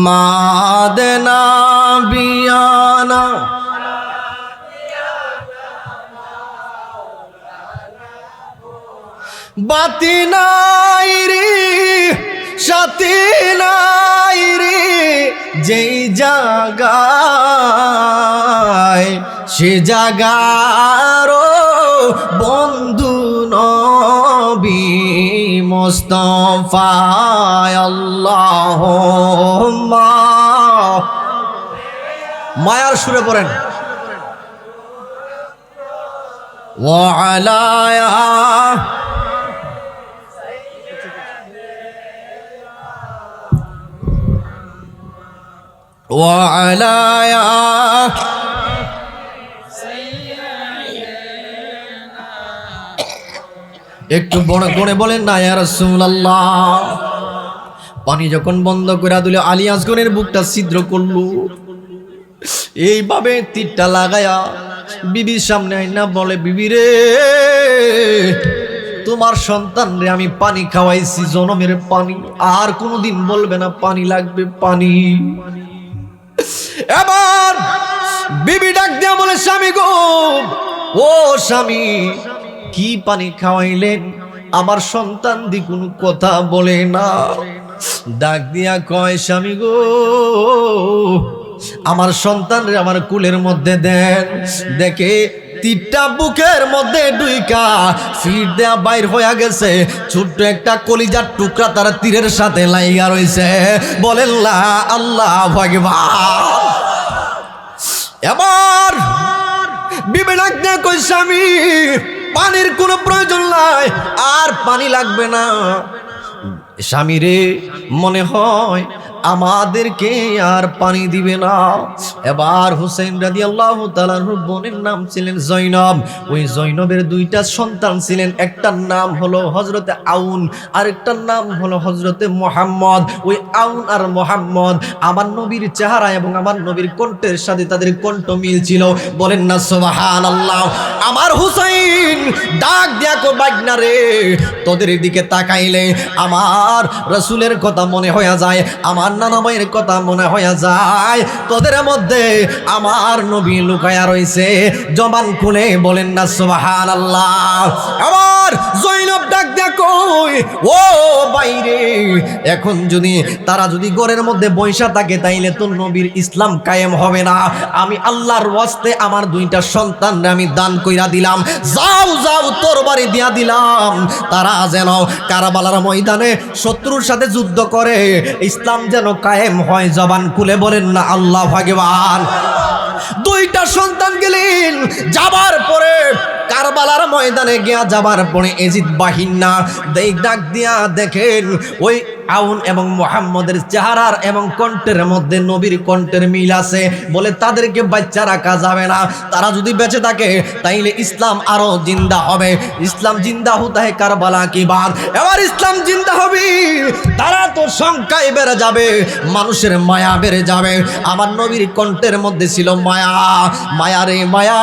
মাদনা বিয়ানা বাতি নাই রে সাথী নাই রে, যেই জায়গায় সে জাগারো বন্ধু নবী মুস্তাফা। আল্লাহুম্মা মায়ার সুরে পড়েন, ওয়া আলায়া ওয়ালায়া একটু বড় করে বলেন না ইয়া রাসূলুল্লাহ। পানি যখন বন্ধ করে দিল, আলী আসগরের বুকটা ছিদ্র করলো। এইভাবে তীরটা লাগায়া বিবির সামনে আইনা বলে, বিবি রে তোমার সন্তান রে আমি পানি খাওয়াইছি, জনমের পানি, আর কোনোদিন বলবে না পানি লাগবে পানি। এবার বিবি ডাক দিয়া বলে, স্বামী গো, ও স্বামী কি পানি খাওয়াইলেন? আমার সন্তান দি কোনো কথা বলে না। ডাক দিয়া কয়, স্বামী গো আমার সন্তান রে আমার কুলের মধ্যে দেন। দেখে তীরটা বুকের মধ্যে ডুইকা ফিট দেয়া বাইর হয়ে গেছে, ছোট্ট একটা কলিজার টুকরা তার তীরের সাথে লাইগা রইছে। বলেন লা আল্লাহু আকবার। এবার বিবি ডাক দিয়া কই, স্বামী পানির কোনো প্রয়োজন নাই, আর পানি লাগবে না। স্বামী রে মনে হয় আমাদেরকে আর পানি দিবে না। এবার হুসাইন রাদিয়াল্লাহু তাআলা বোনের নাম ছিলেন জয়নব। ওই জয়নবের দুইটা সন্তান ছিলেন, একটার নাম হলো হযরতে আউন, আরেকটার নাম হলো হযরতে মুহাম্মদ। ওই আউন আর মুহাম্মদ আমার নবীর চেহারা এবং আমার নবীর কণ্ঠের সাথে তাদের কণ্ঠ মিল ছিল। বলেন না সুবহানাল্লাহ। আমার হুসাইন ডাক দিয়া কো, বাগনা রে তোদের দিকে তাকাইলে আমার রাসূলের কথা মনে হয়ে যায়, আমার নানা ভাইয়ের কথা মনে হয়ে যায় তোদের মধ্যে আমার নবী লুকায়া রইছে। জবান খুলে বলেন না সুবহানাল্লাহ। আবার জৈনব ডাক দিয়া কই, ও বাইরে, এখন যদি তারা যদি ঘরের মধ্যে বৈশা থাকে তাইলে তো নবীর ইসলাম কায়েম হবে না। আমি আল্লাহর ওয়াস্তে আমার দুইটা সন্তানরে আমি দান কইরা দিলাম, যাও যাও তরবারি দিয়া দিলাম, তারা যেন কারবালার ময়দানে শত্রুর সাথে যুদ্ধ করে ইসলাম যেন কায়েম হয়। জবান খুলে বলেন না আল্লাহু আকবার। দুইটা সন্তান গেলেন, যাবার পরে কারবালার ময়দানে গিয়া যাবার পরে এজিদ বাহিনা ডাক দিয়া দেখেন ওই আউন এবং মুহাম্মদের চেহারার এবং কণ্ঠের মধ্যে নবীর কণ্ঠের মিল আছে। বলে তাদেরকে বাচ্চা রাখা যাবে না, তারা যদি বেঁচে থাকে তাইলে ইসলাম আরো জিন্দা হবে। ইসলাম জিন্দা হতা হে কারবালা কি বাত। এবার ইসলাম জিন্দা হবে, তারা তো সংখ্যায় বেড়ে যাবে, মানুষের মায়া বেড়ে যাবে। আমার নবীর কণ্ঠের মধ্যে ছিল মায়া, মায়া রে মায়া,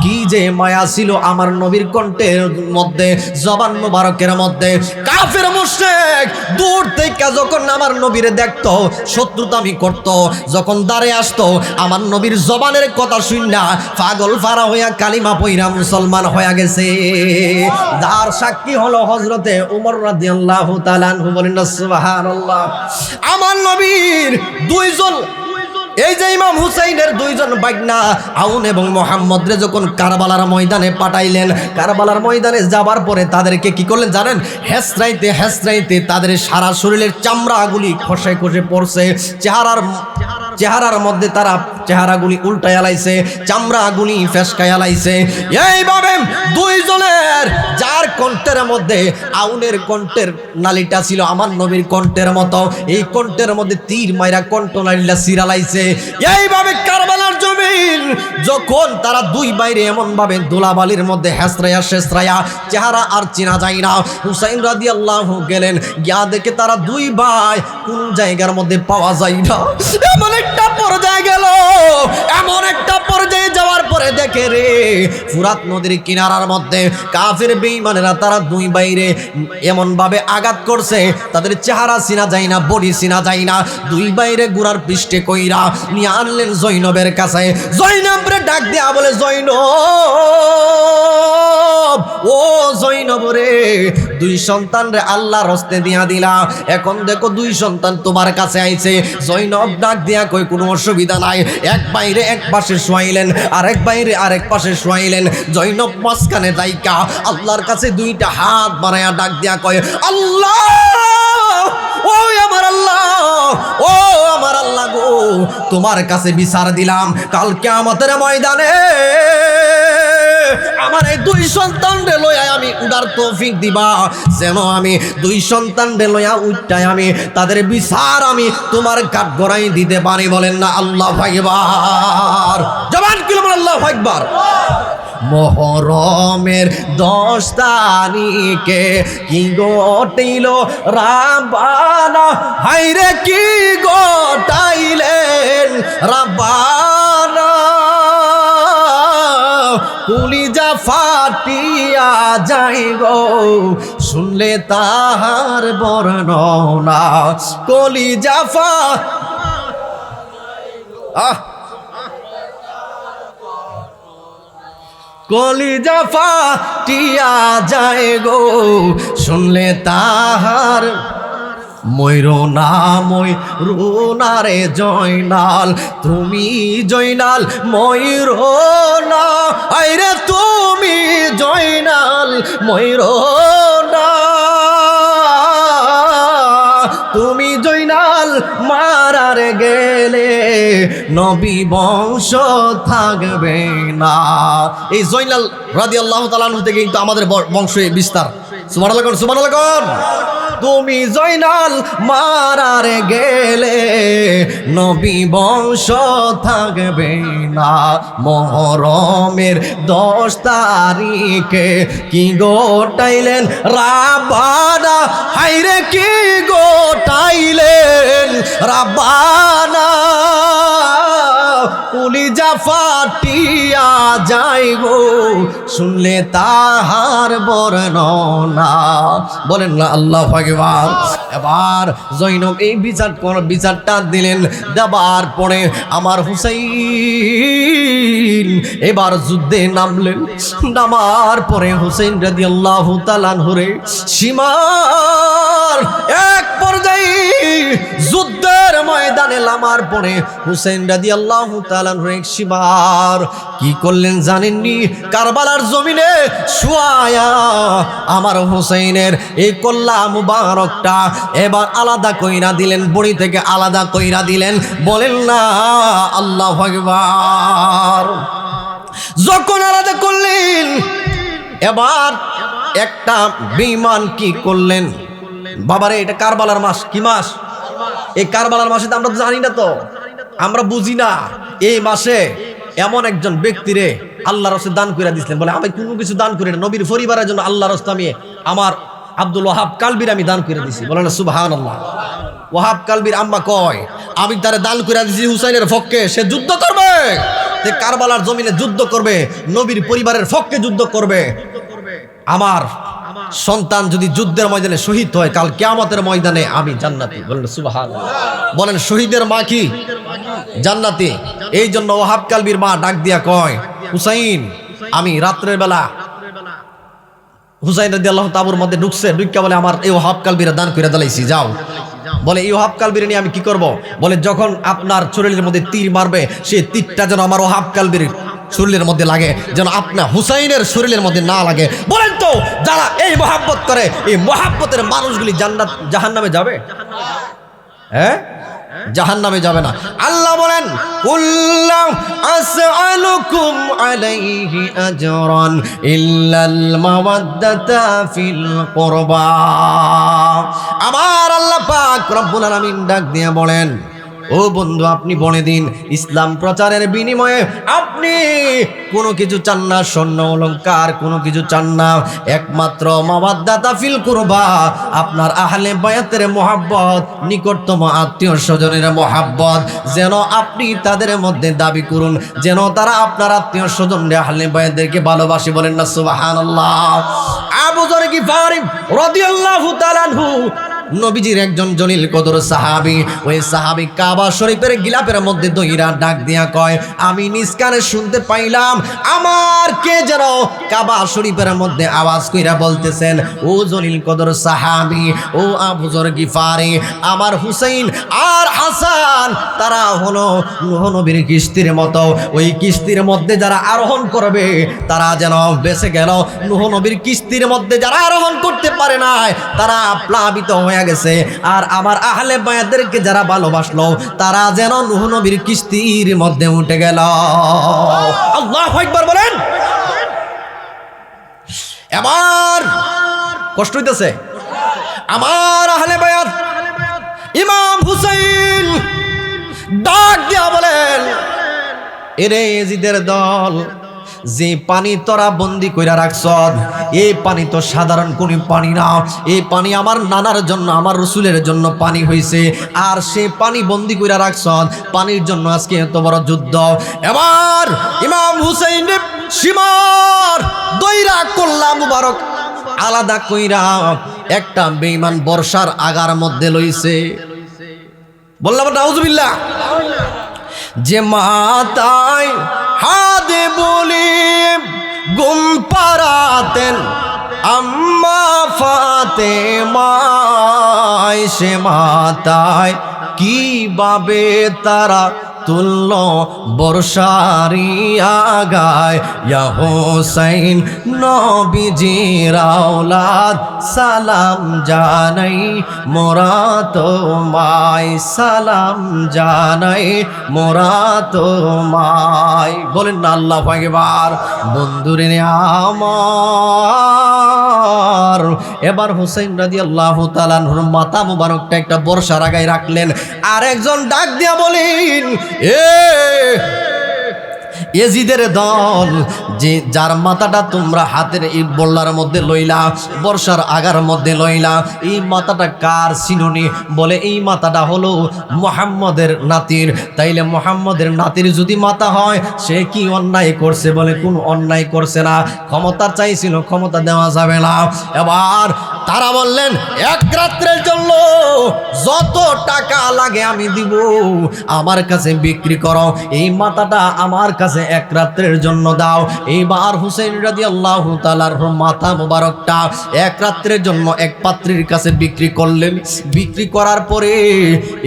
কি যে মায়া ছিল আমার নবীর কণ্ঠের মধ্যে, জবান মুবারকের মধ্যে। কাফের মুশরিক দূর থেকে যখন আমার নবীরে দেখতো শত্রুতামি করতো, যখন দাঁড়ে আসতো আমার নবীর জবানের কথা শুননা পাগল ফারা হইয়া কালিমা পইরা মুসলমান হয়ে গেছে। যার সাক্ষী হলো হযরতে ওমর রাদিয়াল্লাহু তাআলা আনহু। বলেন সুবহানাল্লাহ। আমার নবীর দুইজন, এই যে ইমাম হুসাইনের দুইজন বাগনা আউন এবং মুহাম্মদরে যখন কারবালার ময়দানে পাঠাইলেন, কারবালার ময়দানে যাবার পরে তাদেরকে কি করলেন জানেন? হেসরাইতে হেসরাইতে তাদের সারা শরীরের চামড়াগুলি খসে খসে পড়ছে, চেহারার মধ্যে তারা চেহারাগুলি উল্টায় লাইছে, চামড়াগুলি ফেসকায় লাইছে। এইভাবে দুইজনের, যার কণ্ঠের মধ্যে আউনের কণ্ঠের নালিটা ছিল আমার নবীর কণ্ঠের মতো, এই কণ্ঠের মধ্যে তীর মাইরা কণ্ঠ নালিটা সিরা লাইছে। এইভাবে কারবালার জমিন যখন তারা দুই বাইরে এমন ভাবে দোলাবালির মধ্যে হেসরাইয়া শেসরাইয়া, চেহারা আর চেনা যায় না। হুসাইন রাদিয়াল্লাহু গেলেন, গিয়া দেখে তারা দুই ভাই কোন জায়গার মধ্যে পাওয়া যায় না। এমন একটা পর্যায়ে গেল, এমন একটা পর্যায়ে যাওয়ার পরে দেখে রে ফুরাত নদীর কিনারার মধ্যে কাফের বেঈমানেরা তারা দুই বাইরে এমন ভাবে আঘাত করছে, তাদের চেহারা চিনা যায় না, বডি চিনা যায় না। দুই বাইরে গুড়ার পৃষ্ঠে কইরা নিয়ে আনলেন জৈনবের কাছে। জৈনবরে ডাক দেয়া বলে, জৈনব, ও জৈনব রে, দুই সন্তান রে আল্লাহর হস্তে দিয়া দিলা, এখন দেখো দুই সন্তান তোমার কাছে আইছে। জৈনব ডাক দিয়া কই, কোনো অসুবিধা নাই। এক বাইরে এক পাশে শোয়াইলেন, আরেক বাইরে আরেক পাশে শোয়াইলেন। জৈনব মাঝখানে দাইকা আল্লাহর কাছে দুইটা হাত বাড়াইয়া ডাক দিয়া কয়, আল্লাহ, ও আমার আল্লাহ, ও আমার আল্লাহ গো, তোমার কাছে বিচার দিলাম, কাল কিয়ামতের ময়দানে আমার এই দুই সন্তান রে লইয়া আমি উড়ার তৌফিক দিবা, যেন আমি দুই সন্তান রে লইয়া উঠটাই আমি তাদের বিচার আমি তোমার কাঠ গড়াই দিতে পারি। বলেন না আল্লাহু আকবার। জবান খুলে বলেন আল্লাহু আকবার। মোহরমের 10 তারিখে কি ঘটিল রাব্বানা, হায়রে কি ঘটাইলেন রাব্বানা, কলিজা ফাটিয়া যাই গো শুনলে তাহার বর্ণনা, কলিজা কলিজা ফাটিয়া যায় গো শুনলে তাহার, ময়ূর না ময়ূর রে জয়নাল, তুমি জয়নাল ময়ূর না, আইরে তুমি জয়নাল ময়ূর না, তুমি জয়নাল মারার গেলে নবী বংশ থাকবে না। এই জয়নাল রাদিয়াল্লাহু তাআলা আনহু থেকে কিন্তু আমাদের বংশের বিস্তার। সুবহানাল্লাহ, সুবহানাল্লাহ। তুমি জয়নাল মারার গেলে নবী বংশ থাকবে না। মুহরমের 10 তারিখে কি গোটাইলেন রাব্বানা, হায়রে কি গোটাইলেন রাব্বানা, কলিজা ফাটিয়া যায় গো শুনলে তাহার বর্ণনা। বলেন না আল্লাহু আকবার। এবার জৈনব এই বিচারটা দিলেন। দেবার পরে আমার হুসাইন এবার যুদ্ধে নামলেন। নামার পরে হুসাইন রাদিয়াল্লাহু তাআলা আনহুরে সীমার এক পর্যায়ে যুদ্ধের ময়দানে নামার পরে হুসাইন রাদিয়াল্লাহু তাআলা আনহু এক সীমার কি করলেন জানেননি? কারবালার জমিনে শুয়ায়া আমার হুসাইনের এই কল্লা মুবারকটা এবার আলাদা কইরা দিলেন, বড়ি থেকে আলাদা কইরা দিলেন। বলেন না আল্লাহু আকবার। যখন আলাদা করলেন এবার একটা বেঈমান কি করলেন, বাবারে এটা কারবালার মাস। কি মাস? এই কারবালার মাসে তো আমরা তো জানি না, তো আমরা বুঝি না। এই মাসে এমন একজন ব্যক্তিরে আল্লাহর রাসূল দান করে দিয়েছিলেন, বলে আমি কোনো কিছু দান করি না, নবীর পরিবারের জন্য আল্লাহর রাস্তায় আমি আমার আব্দুল ওয়াহাব কালবির আমি দান করে দিছি। বলেন সুবহানাল্লাহ। ওয়াহাব কালবির আম্মা কয় আমি তারে দান করে দিছি হুসাইনের পক্ষে, সে যুদ্ধ করবে, সে কারবালার জমিনে যুদ্ধ করবে, নবীর পরিবারের পক্ষে যুদ্ধ করবে। আমার সন্তান যদি যুদ্ধের ময়দানে শহীদ হয়, কাল কিয়ামতের ময়দানে আমি জান্নাতি। বলেন সুবহানাল্লাহ। বলেন শহীদের মা কি জান্নাতি। এই জন্য ওয়াহাব কালবির মা ডাক দিয়া কয় হুসাইন, আমি রাত্রের বেলা হুসাইন রাদিয়াল্লাহু তাআলার মধ্যে ঢুকছে, ঢুকা বলে আমার এই ওয়াহাব কালবির দান করে দিলাইছি, যাও। বলে এই ওয়াহাব কালবির নিয়ে আমি কি করব? বলে যখন আপনার শরীরের মধ্যে তীর মারবে, সেই তীরটা যেন আমার ওয়াহাব কালবির শরীরের মধ্যে লাগে, যেন আপনার হুসাইনের শরীরের মধ্যে না লাগে। বলেন তো যারা এই মহাব্বত করে, এই মহাব্বতের মানুষগুলি জান্নাত জাহান্নামে যাবে? হ্যাঁ, জাহান্নামে যাবে না। আল্লাহ বলেন কুল্লা আসআলুকুম আলাইহি আজরান ইল্লাল মাওয়াদ্দাতা ফিল কুরবা। আমার আল্লাহ পাক রব্বুল আলামিন ডাক দিয়ে বলেন, ও বন্ধু আপনি বলে দিন ইসলাম প্রচারের বিনিময়ে আপনি কোনো কিছু চান না, স্বর্ণ অলংকার কোনো কিছু চান না, একমাত্র মাওয়াদ্দাতা ফিল কুরবা, আপনার আহলে বায়াতের মহব্বত, নিকটতম আত্মীয় স্বজনের মহব্বত যেন আপনি তাদের মধ্যে দাবি করুন, যেন তারা আপনার আত্মীয় স্বজন আহলে বায়াতদেরকে ভালোবাসে। বলেন না সুবহানাল্লাহ। আবু যর গিফারি রাদিয়াল্লাহু তাআলা আনহু নবীজির একজন জলিল কদর সাহাবী। ওই সাহাবী কাবা শরীফের গিলাপের মধ্যে দইরা ডাক দিয়া কয়, আমি নিজ কানে শুনতে পাইলাম আমার কে যেন কাবা শরীফের মধ্যে আওয়াজ কইরা বলতেছেন, ও জলিল কদর সাহাবী, ও আবু যর গিফারি, আমার হুসাইন আর হাসান তারা হলো নূহ নবীর কিস্তির মতো, ওই কিস্তির মধ্যে যারা আরোহণ করবে তারা যেন বেঁচে গেল, নূহ নবীর কিস্তির মধ্যে যারা আরোহণ করতে পারে না তারা প্লাবিত হয়ে গেছে, আর আমার আহলে বায়াতদেরকে যারা ভালোবাসলো তারা যেন নূহ নবীর কিস্তির মধ্যে উঠে গেল। আল্লাহু আকবার বলেন। এবার কষ্ট হইতেছে আমার আহলে বায়াত ইমাম হুসাইন ডাক দিয়া বলেন, এরে এজিদের দল, যে পানি তোরা বন্দি কইরা রাখছ, এই পানি তো সাধারণ কোন পানি না, এই পানি আমার নানার জন্য, আমার রসুলের জন্য পানি হইছে, আর সে পানি বন্দি কইরা রাখছ, পানির জন্য আজকে এত বড় যুদ্ধ। এবার ইমাম হুসাইন সীমার দইরা কল্লা মুবারক আলাদা কইরা একটা বেঈমান বর্ষার আগার মধ্যে লইছে। বললাম নাউজুবিল্লাহ। যে মাতায় হাদে বলি গুম পারাতেন আম্মা ফাতেমায়, সে মাতায় কিভাবে তারা তুল্য বর্ষারি আগায়, ইয়া হোসাইন নবীজির আওলাদ সালাম জানাই মোরা তোমায়, সালাম জানাই মোরা তোমায়। বলেন না আল্লাহু আকবার। বন্ধুরে আমার এবার হুসাইন রাদিয়াল্লাহু তাআলা আনহুর মাথা মুবারকটা একটা বর্ষার আগায় রাখলেন, আর একজন ডাক দিয়া বলেন, এজিদের দল, যে যার মাথাটা তোমরা হাতের এই বল্লার মধ্যে লইলা, বর্ষার আগার মধ্যে লইলা, এই মাথাটা কার চিনুনি? বলে এই মাথাটা হলো মুহাম্মদের নাতির। তাইলে মুহাম্মদের নাতির যদি মাথা হয়, সে কি অন্যায় করছে? বলে কোন অন্যায় করছে না, ক্ষমতা চাইছিল, ক্ষমতা দেওয়া যাবে না। এবার তারা বললেন এক রাত্রের জন্য যত টাকা লাগে আমি দিব, আমার কাছে বিক্রি করো, এই মাথাটা আমার কাছে এক রাত্রের জন্য দাও। এইবার হুসাইন রাদিয়াল্লাহু তাআলার মাথা মোবারকটা এক রাত্রের জন্য এক পাত্রীর কাছে বিক্রি করলেন। বিক্রি করার পরে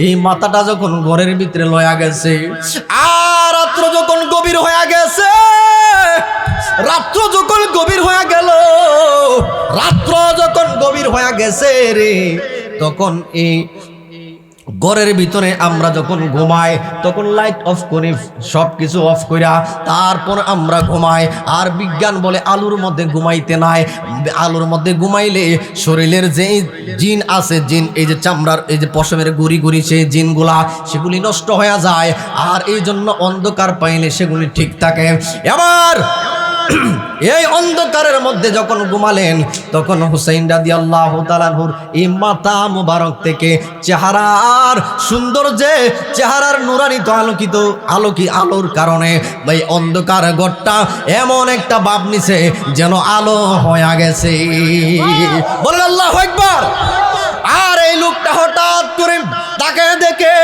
এই মাথাটা যখন ঘরের ভিতরে লয়া গেছে, আর রাত্র যখন গভীর হয়ে গেছে, রাত্র যখন গভীর হয়ে গেল, রাত্র যখন গভীর হয়ে গেছে রে, তখন এই ঘরের ভিতরে আমরা যখন ঘুমাই তখন লাইট অফ করি, সব কিছু অফ কইরা তারপর আমরা ঘুমাই। আর বিজ্ঞান বলে আলুর মধ্যে ঘুমাইতে নাই, আলুর মধ্যে ঘুমাইলে শরীরের যে জিন আছে, জিন এই যে চামড়ার এই যে পশমের গুড়ি গুড়ি সেই জিনগুলা সেগুলি নষ্ট হয়ে যায়, আর এই জন্য অন্ধকার পাইলে সেগুলি ঠিক থাকে। এবার এই অন্ধকারের মধ্যে যখন ঘুমালেন, তখন হুসাইন রাদিয়াল্লাহু তাআলার এই মাথা মুবারক থেকে চেহারার সৌন্দর্যে, চেহারার নুরানিত আলোকিত আলোর কারণে এই অন্ধকার ঘরটা এমন একটা ভাব নিছে যেন আলো হয়ে গেছে। বলেন আল্লাহু আকবার। আর এই লোকটা হঠাৎ করে তাকে দেখে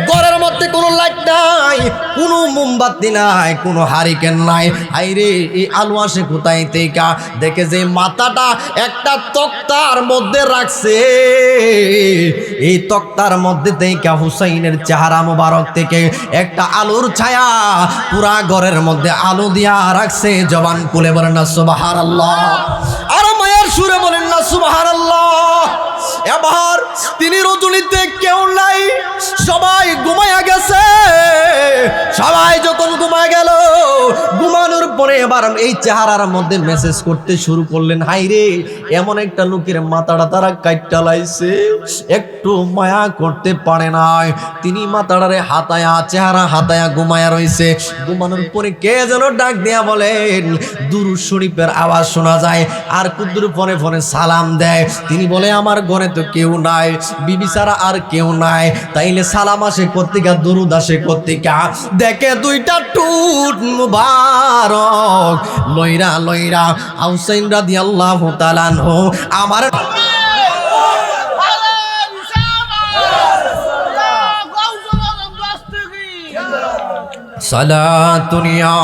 ঘরের মধ্যে কোনো লাইট নাই, কোনো মোমবাতি নাই, কোনো হারিকেন নাই। আইরে এই আলো আসে কোথায় থেকে? দেখে যে মাথাটা একটা তক্তার মধ্যে রাখছে, এই তক্তার মধ্যে থেকে হুসাইনের চেহারা মোবারক থেকে একটা আলোর ছায়া পুরা ঘরের মধ্যে আলো দিয়া রাখছে। জবান খুলে বলেন না সুবহানাল্লাহ, আর মায়ের সুরে বলেন না সুবহানাল্লাহ। এবার তিনি রজনীতে কেউ নাই, সবাই ঘুমায়া গেছে। সবাই যখন ঘুমায় গেল, ঘুমানোর পরে এবার এই চেহারার মধ্যে মেসেজ করতে শুরু করলেন, হাই রে এমন একটা লোকের মাথাটা তারা কাইট্টা লাইছে, একটু মায়া করতে পারে নাই। তিনি মাথাটারে হাতায়া, চেহারা হাতায়া ঘুমায়া রয়েছে। ঘুমানোর পরে কে যেন ডাক দিয়া বলেন, দুরূদ শরীফের আওয়াজ শোনা যায়, আর কুদ্দুর ফোনে ফোনে সালাম দেয়। তিনি বলে আমার ঘরে তো কেউ নাই, বিবি ছাড়া আর কেউ নাই, তাইলে সালাম আসে কোত্থেকে, দুরুদ আসে কোত্থেকে? দেখে দুইটা টুট মুবারক লইরা লইরা হুসাইন রাদিয়াল্লাহু তাআলা আনহু আমার সালাতুন ইয়া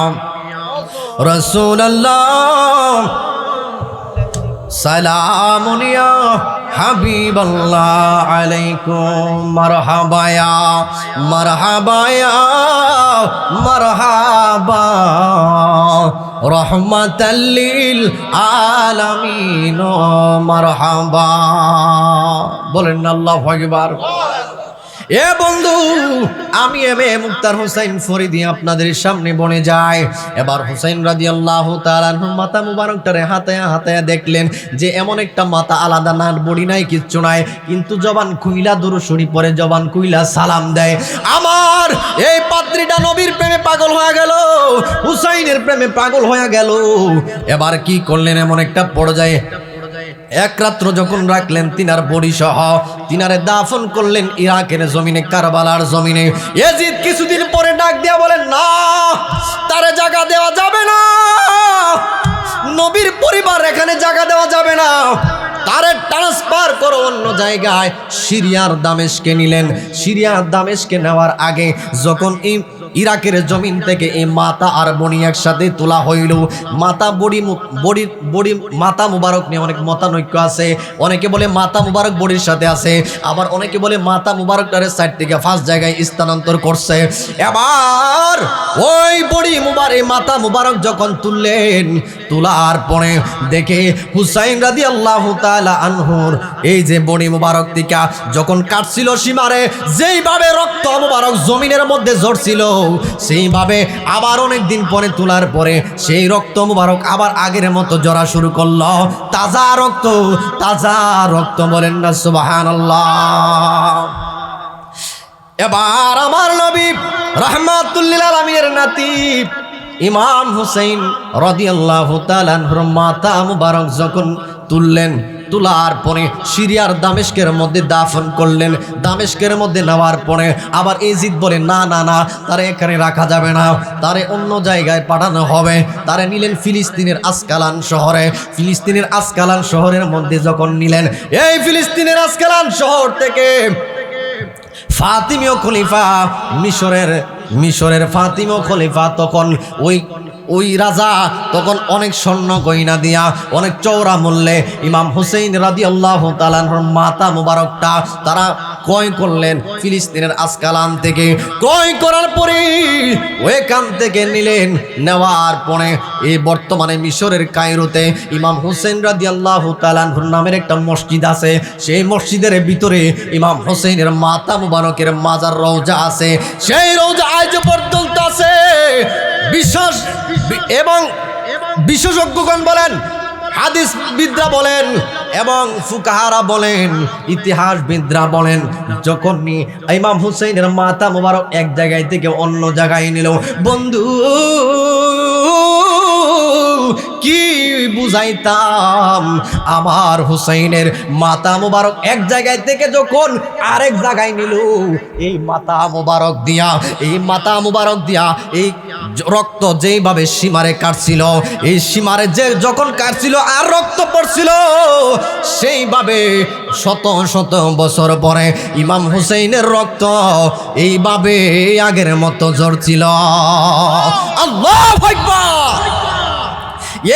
রাসূলুল্লাহ, সালামুন ইয়া হাবিবাল্লাহ আলাইকুম, মারহাবা ইয়া মারহাবা ইয়া মারহাবা রহমাতাল লিল আলামিন মারহাবা। বলেন আল্লাহু আকবার। এ বন্ধু, আমি এমএ মুক্তার হোসেন ফরিদি আপনাদের সামনে বনে যাই। এবার হুসাইন রাদিয়াল্লাহু তাআলা মাথা মুবারকটারে হাতায়া হাতায়া দেখলেন যে এমন একটা মাথা, আলাদা না, বডি নাই, কিচ্ছু নাই, কিন্তু জবান খুইলা দুরূদ শরীফ পড়ে, জবান খুইলা সালাম দেয়। আমার এই পাত্রীটা নবীর প্রেমে পাগল হয়ে গেল, হুসাইনের প্রেমে পাগল হয়ে গেল। এবার কি করলেন, এমন একটা পর্যায়ে এক রাত্র যখন রাখলেন, তিনার বডি সহ তিনারে দাফন করলেন ইরাকের জমিনে, কারবালার জমিনে। ইয়াজিদ কিছুদিন পরে ডাক দিয়া বলেন, না, তারে জায়গা দেওয়া যাবে না, নবীর পরিবার এখানে জায়গা দেওয়া যাবে না, তারে ট্রান্সফার করো অন্য জায়গায়। সিরিয়ার দামেস্কে নিলেন। সিরিয়ার দামেস্কে নেওয়ার আগে যখন ইরাকের জমিন থেকে এই মাতা আর বড়ি একসাথে তোলা হইল, মাতা বড়ি মাতা মুবারক নিয়ে অনেক মতানৈক্য আছে। অনেকে বলে মাতা মুবারক বড়ির সাথে আছে, আবার অনেকে বলে মাতা মুবারকটারে সাইড থেকে ফার্স্ট জায়গায় স্থানান্তর করছে। এবার ওই বড়ি মুবারক মাতা মুবারক যখন তুললেন, তোলার পরে দেখে হুসাইন রাদিয়াল্লাহু তাআলা আনহুর এই যে বড়ি মুবারক টিকা যখন কাটছিল সীমারে, যেইভাবে রক্ত মুবারক জমিনের মধ্যে ঝরছিল, সেইভাবে আবার অনেক দিন পরে তোলার পরে সেই রক্ত মুবারক আবার আগের মতো ঝরা শুরু করলো। তাজা রক্ত, তাজা রক্ত। বলেন না সুবহানাল্লাহ। এবার আমার নবী রাহমাতুল লিল আলামিনের নাতি ইমাম হুসাইন রাদিয়াল্লাহু তাআলা আনহুর মাথা মুবারক যখন তুললেন, তোলার পরে সিরিয়ার দামেস্কের মধ্যে দাফন করলেন। দামেস্কের মধ্যে নেওয়ার পরে আবার এজিদ বলে না না না, তারে এখানে রাখা যাবে না, তারে অন্য জায়গায় পাঠানো হবে। তারে নিলেন ফিলিস্তিনের আসকালান শহরে। ফিলিস্তিনের আসকালান শহরের মধ্যে যখন নিলেন, এই ফিলিস্তিনের আসকালান শহর থেকে ফাতিমীয় খলিফা, মিশরের ফাতিমীয় খলিফা তখন ওই রাজা তখন অনেক স্বর্ণ গয়না দিয়া অনেক চওড়া মূল্যে ইমাম হুসাইন রাদিয়াল্লাহু তাআলার মাথা মুবারকটা তারা ক্রয় করলেন ফিলিস্তিনের আসকালান থেকে। ক্রয় করার পরে ওইখান থেকে নিলেন, নেওয়ার পরে এই বর্তমানে মিশরের কায়রোতে ইমাম হুসাইন রাদিয়াল্লাহু তাআলার নামের একটা মসজিদ আছে। সেই মসজিদের ভিতরে ইমাম হুসাইনের মাথা মুবারকের মাজার রওজা আছে। সেই রওজা আজ পর্যন্ত আছে। বিশ্বাস এবং বিশেষজ্ঞগণ বলেন, হাদিসবিদরা বলেন এবং ফুকাহারা বলেন, ইতিহাসবিদরা বলেন, যখন ইমাম হুসাইনের মাথা মোবারক এক জায়গায় থেকে অন্য জায়গায় নিল, বন্ধু কি বুঝাইতাম, আমার হুসাইনের মাথা মোবারক এক জায়গায় থেকে যখন আরেক জায়গায় নিল, এই মাথা মোবারক দিয়া এই রক্ত যেইভাবে সীমারে কাটছিল, এই সীমারে যে যখন কাটছিল আর রক্ত পড়ছিল, সেইভাবে শত শত বছর পরে ইমাম হুসাইনের রক্ত এইভাবে আগের মতো ঝরছিল। আল্লাহু আকবার।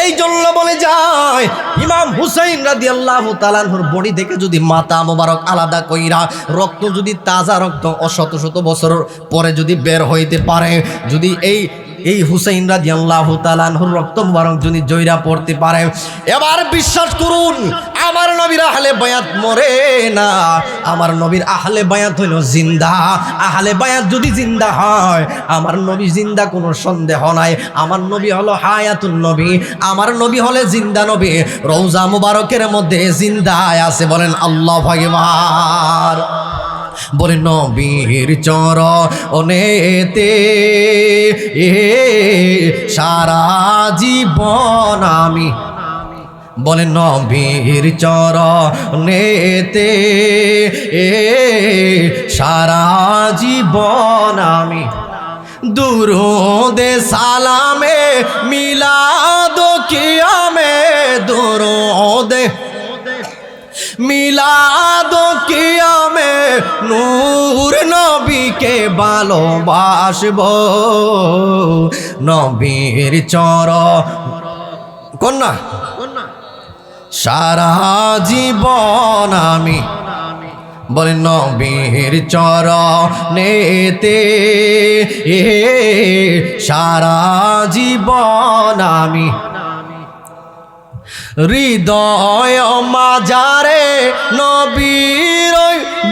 এই জন্য বলে যায় ইমাম হুসাইন রাদিয়াল্লাহু তাআলা আনহুর বডি থেকে যদি মাথা মোবারক আলাদা কইরা রক্ত যদি তাজা রক্ত শত শত বছর পরে যদি বের হইতে পারে, যদি এই হুসাইন রাদিয়াল্লাহু তাআলা আনহুর রক্ত মুবারক যদি জয়রা পড়তে পারে, এবার বিশ্বাস করুন আমার নবীর আহলে বায়াত মরে না, আমার নবীর আহলে বায়াত হইল জিন্দা। আহলে বায়াত যদি জিন্দা হয়, আমার নবী জিন্দা, কোনো সন্দেহ নাই। আমার নবী হলো হায়াতুন নবী, আমার নবী হলে জিন্দা নবী, রওজা মুবারকের মধ্যে জিন্দায় আছে। বলেন আল্লাহু আকবার। বলে নবীর চরণেতে সারা জীবন আমি, বলে নবীর চরণেতে সারা জীবন আমি, দুরুদে সালামে মিলাদ কিয়ামে, দুরুদে মিলাদ কিয়ামে নূর নবীকে ভালোবাসব, নবীর কন্যা সারা জীবন আমি, বলে নবীর চরণেতে সারা জীবন আমি, হৃদয় মাজারে নবীর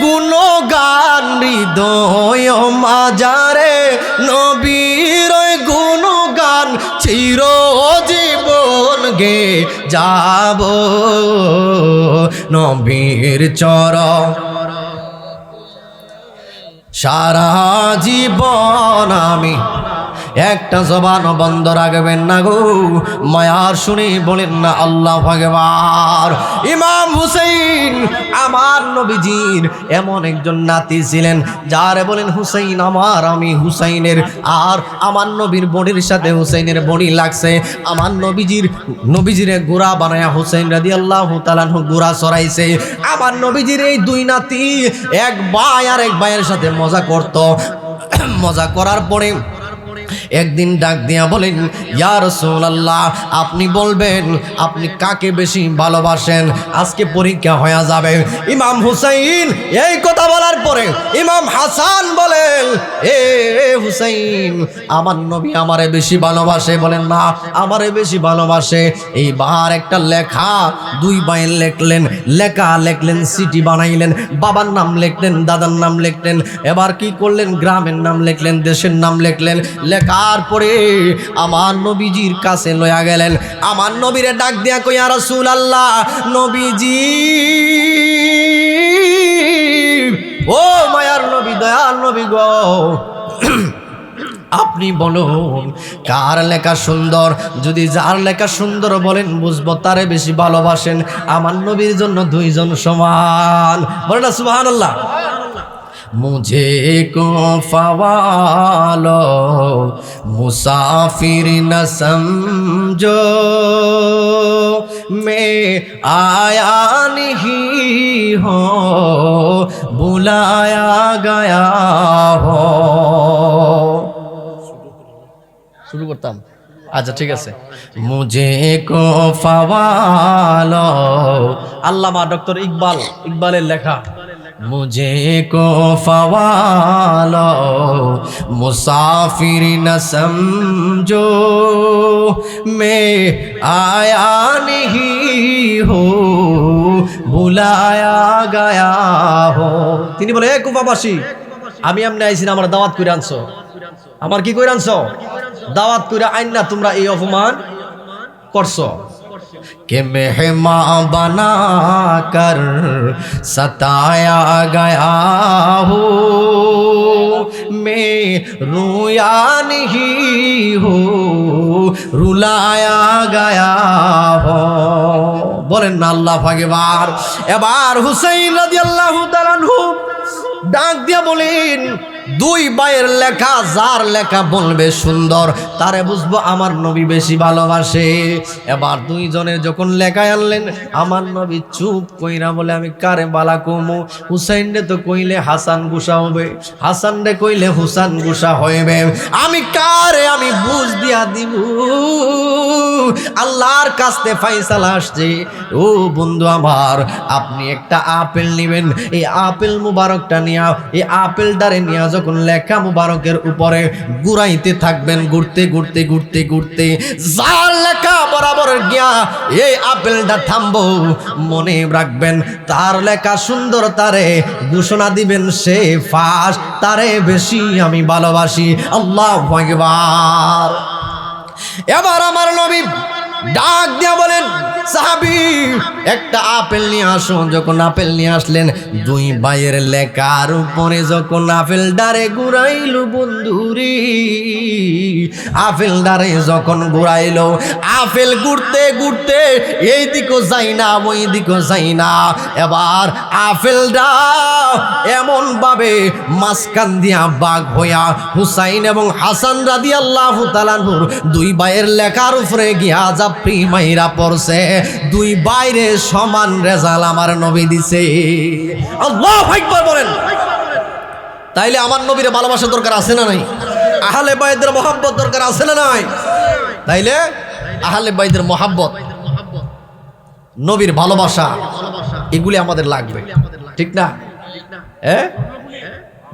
গুণগান, হৃদয় মাজারে নবীর গুণগান চিরজীবন গে যাব, নবীর চরণ সারা জীবন আমি। একটা জবান বন্ধ রাখবেন না গো, মায়ার শুনে বলেন না আল্লাহু আকবার। ইমাম হুসাইন আমার নবীজির এমন একজন নাতি ছিলেন যারে বলেন হুসাইন আমার, আমি হুসাইনের, আর আমার নবীর বডির সাথে হুসাইনের বডি লাগছে। আমার নবীজির গোড়া বানায়া হুসাইন রাদিয়াল্লাহু তাআলা গোড়া চড়াইছে। আমার নবীজির এই দুই নাতি এক ভাই আর এক ভাইয়ের সাথে মজা করত। মজা করার পরে একদিন ডাক দিয়া বলেন, ইয়া রাসূলুল্লাহ, আপনি বলবেন আপনি কাকে বেশি ভালোবাসেন, আজকে পরীক্ষা হয়ে যাবে। ইমাম হুসাইন এই কথা বলার পরে ইমাম হাসান বলেন, এ হুসাইন, আমার নবী আমারে বেশি ভালোবাসে। বলেন না, আমারে বেশি ভালোবাসে। এইবার একটা লেখা দুই ভাই লিখলেন, সিটি বানাইলেন, বাবার নাম লিখলেন, দাদার নাম লিখলেন, এবার কি করলেন, গ্রামের নাম লিখলেন, দেশের নাম লিখলেন। লেখার পরে আমার নবীজির কাছে লয়া গেলেন। আমার নবীরে ডাক দিয়া কই, ইয়া রাসূলুল্লাহ, নবীজি, ও মায়ার নবী, দয়াল নবী গো, আপনি বলুন কার লেখা সুন্দর? যদি যার লেখা সুন্দর বলেন বুঝবো তারে বেশি ভালোবাসেন। আমার নবীর জন্য দুইজন সমান, বলেন না সুবহানাল্লাহ। मुझे को फवालो मुसाफिर न समझो, मैं आया नहीं हो बुलाया गया हो। শুরু করতাম, আচ্ছা ঠিক আছে। মুঝে কো ফওয়ালো, আল্লামা ডক্টর ইকবালের লেখা। मुझे को फवालो मुसाफिर न समझो, मैं आया नहीं हो बुलाया गया हो। তিনি বলে, এ কুফাবাসী, আমি এমনি আইছি না, আমার দাওয়াত কইরা আনছো। আমার কি কইরা আনছো? দাওয়াত কইরা আইন না তোমরা এই অপমান করছো। कि मेहमान बना कर सताया गया हो, मैं रोया नहीं हो रुलाया गया हो। বলেন না আল্লাহ পাক। এবার হুসাইন রাদিয়াল্লাহু তাআলা আনহু ডাক দিয়া বলেন, দুই ভাইয়ের লেখা যার লেখা বলবে সুন্দর তারে বুঝবো আমার নবী বেশি ভালোবাসে। এবার দুইজনের যখন লেখায় আনলেন, আমার নবী চুপ কইরা বলে, আমি কারে বালা কমু? হুসাইন রে তো কইলে হাসান গুসা হবে, হাসান রে কইলে হুসান গুসা হইবে, আমি কারে আমি বুঝ দিয়া দিব? আল্লাহর কাছে ফায়সালা আসছে। ও বন্ধু আমার, আপনি একটা আপেল নেবেন, এই আপেল মুবারকটা নিয়া, এই আপেলটারে নিয়া যখন লেখা মুবারকের উপরে ঘুরাইতে থাকবেন, ঘুরতে ঘুরতে ঘুরতে ঘুরতে যার লেখা বরাবর গিয়া এই আপেলটা থামবো, মনে রাখবেন তার লেখা সুন্দর, তারে ঘোষণা দিবেন সে ফার্স্ট, তারে বেশি আমি ভালোবাসি। আল্লাহু আকবার। এবার আমার নবী ডাক দিয়া বলেন, সাহাবী একটা আপেল নিয়ে আসুন। যখন আপেল নিয়ে আসলেন, দুই ভাইয়ের লেখার উপরে যখন আপেল ডারে ঘুরাইলো, বন্ধুরি আপেল ডারে যখন ঘুরাইলো, আপেল ঘুরতে ঘুরতে এই দিকও যাই না ওই দিকও যাই না। এবার আপেলটা এমন ভাবে মাঝখান দিয়া বাঘ হইয়া হুসাইন এবং হাসান রাদিয়াল্লাহু তাআলা আনহুর দুই ভাইয়ের লেখার উপরে গিয়া জাপড়ি মাইরা পড়ছে। দুই বাইরে সমান রেজাল্ট আমার নবী দিছে। আল্লাহু আকবার বলেন। তাইলে আমার নবীর ভালোবাসা দরকার আছে না নাই? আহলে বাইতের মহব্বত দরকার আছে না নাই? তাইলে আহলে বাইতের মহব্বত, নবীর ভালোবাসা, এগুলি আমাদের লাগবে, ঠিক না?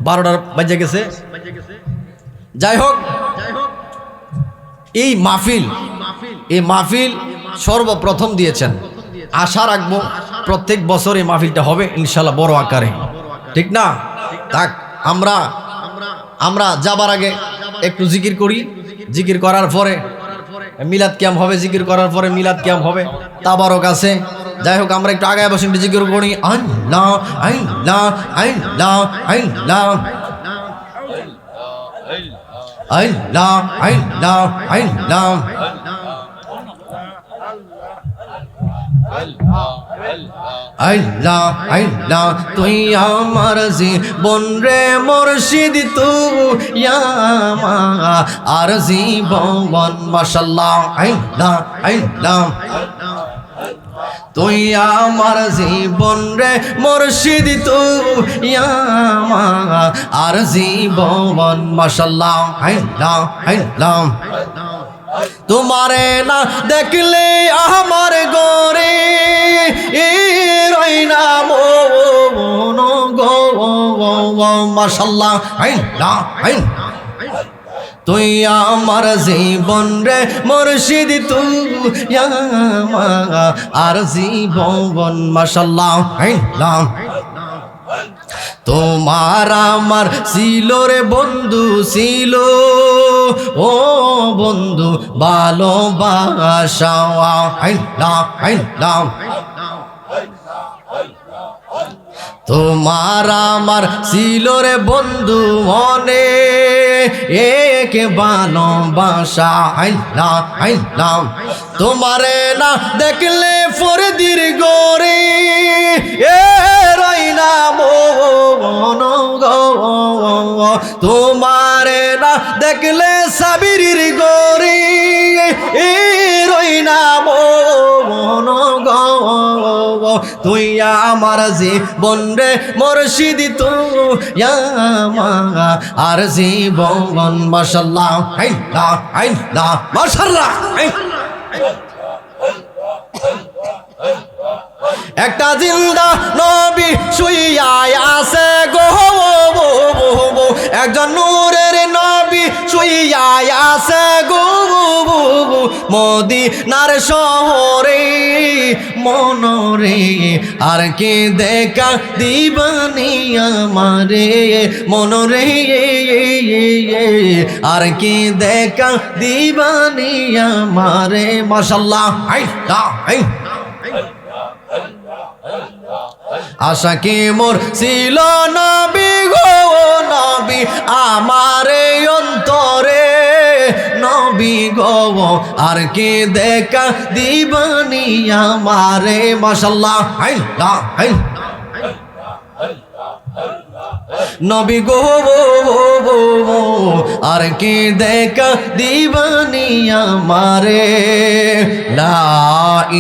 12টা বাজে গেছে। যাই হোক, এই মাহফিল সর্বপ্রথম দিয়েছেন। আশা রাখবো প্রত্যেক বছর এই মাহফিলটা হবে ইনশাল্লাহ বড় আকারে, ঠিক না? থাক, আমরা যাবার আগে একটু জিকির করি। জিকির করার পরে মিলাদ কিয়াম হবে, জিকির করার পরে মিলাদ কিয়াম হবে, তাবারক আছে। যাই হোক, আমরা একটু আগায় বসে জিকির করি। আল্লাহ আল্লাহ আল্লাহ আল্লাহ আল্লাহ আল্লাহ আল্লাহ আল্লাহ আল্লাহ তুই আমার জীবন রে মুর্শিদ, তুই আমার আর জীবন। মাশাআল্লাহ আল্লাহ আল্লাহ তুই আমার জীবন রে মুর্শিদ, তুই আমার আর জীবন। মাশাআল্লাহ আল্লাহ আল্লাহ তোমারে না দেখলে আমার গরে রইনা মন গো। মাশাআল্লাহ আল্লাহ তুই আমার জীবন রে মুর্শিদ, তুই আমার আর জীবন। মাশাআল্লাহ আল্লাহ তোমার আমার ছিল রে বন্ধু, ছিল ও বন্ধু ভালোবাসা। আল্লাহ আল্লাহ তোমার আমার ছিল রে বন্ধু মনে এক ভালোবাসা আইলাম তোমারে না দেখলে ফরদির গরে এ রইনা মন গো তোমারে না দেখলে সাবিরির গরে এ রইনা মন গো তুই আমার জীবন রে মুর্শিদ তুই আমার আর জীবন মাশাআল্লাহ আইলা মাশাআল্লাহ একটা জিন্দা নবী শুইয়া আছে গো একজন নূরের নবী শুইয়া আছে গো মদিনার শহরে মনরে আর কে দেখা দিবানি আমারে মনরে আর কে দেখা দিবানি আমারে মাশাআল্লাহ আশা কি মোর ছিল নবী গো নবী আমারে অন্তরে নবী গো আর কে দেখা দিবানি আমারে মাশাআল্লাহ নবী গো আর কে দেখা দিবানি আমারে লা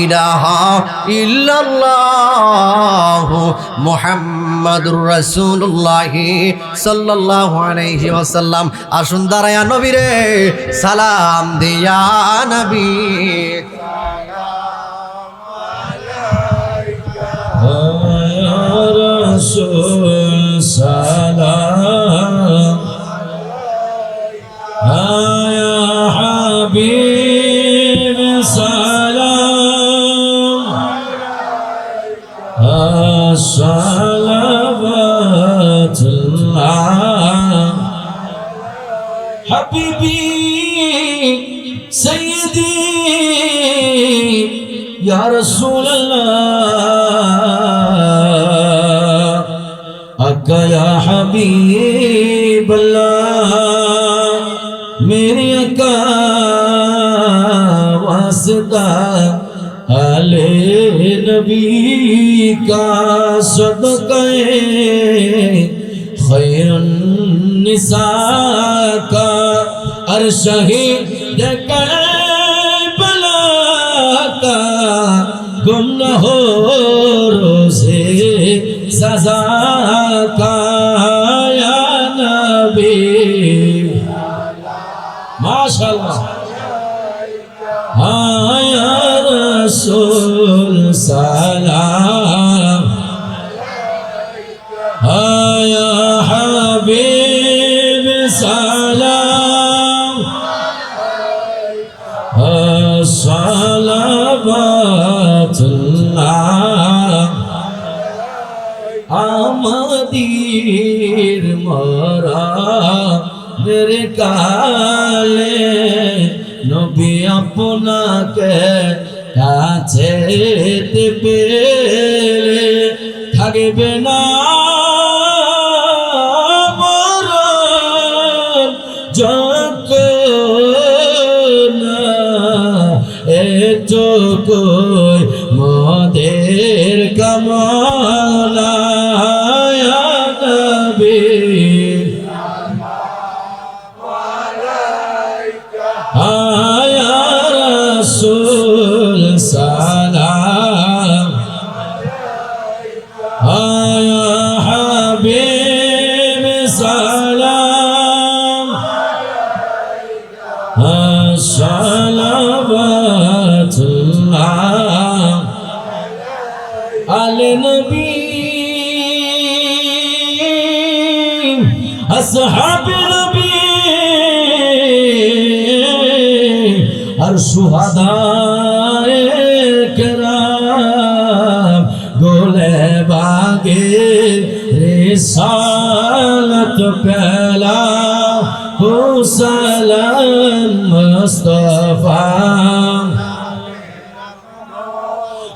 ইলাহা ইল্লাল্লাহ মুহাম্মাদুর রাসূলুল্লাহ সাল্লাল্লাহু আলাইহি ওয়াসাল্লাম আসুন দাঁড়ায়া নবীরে সালাম দিয়া নবী salam ya habib salam as-salavatullah habibi sayyidi ya rasulallah akka ya habib allah meri akka wasita ale nabi ka sadaqae khairun nisa ka arshahi bala ka gumnah roze सजा का या नबी माशाअल्लाह हाँ या रसूल सलाम हाँ या हबीब सलाम सलावतुल्लाह আমাদের মরা মেরে কালে নবী আপনাকে কাছে পেলে থাকবে না মরণ যখন এতটুকুই মোদের কামনা salam ya habib salam as-salavatullah ala nabi ashab nabi ar shuhada रिसालत पहला हुसैन मुस्तफा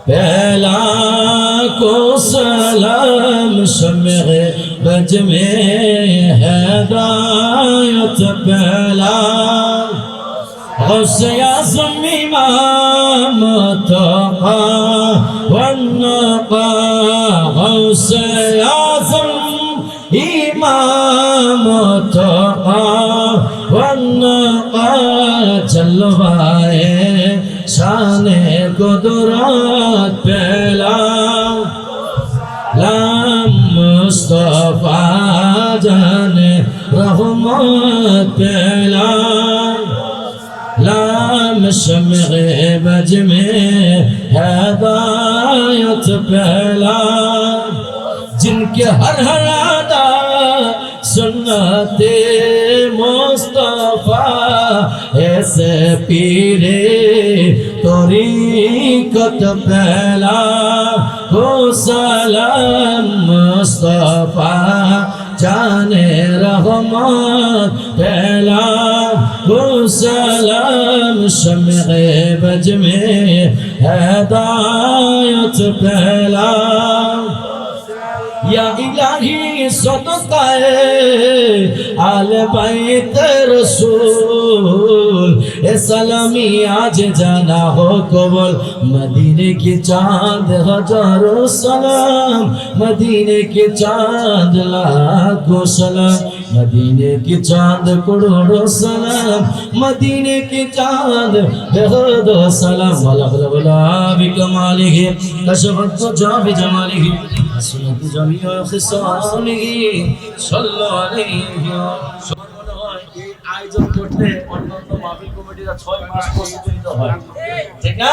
पहला को सलाम शम्मे बज में हिदायत फैला गौसे आज़म इमाम तक़ा वन्नक़ा गौसे आज़म इमाम तक़ा वन्नक़ा जलवाए शाने कुदरत फैला लाम मुस्तफा जाने रहमत फैला लाम शम्मे बज में हिदायत फैला जिनके हर हर अदा सुन्नते मुस्तफा ऐसे पीरे तरीक़त फैला हो सलाम मुस्तफा जाने रहमत फैला हो सलाम शम्मे बज में हिदायत फैला या इलाही सदक़ाए आले बैत रसूल ए सलामी आज जाना हो कबूल मदीने के चांद हजारों सलाम मदीने के चांद लाखों सलाम मदीने के चांद करोड़ों सलाम मदीने के चांद बेहदो सलाम वला बिकमालिही कशफत जाबि जमालिही हसनत जमीअ खिसालिही सल्लल्लाहु अलैहि এই আয়োজন করতে অন্যান্য মাহফিল কমিটিরা 6 মাস প্রস্তুতি হয় ঠিক না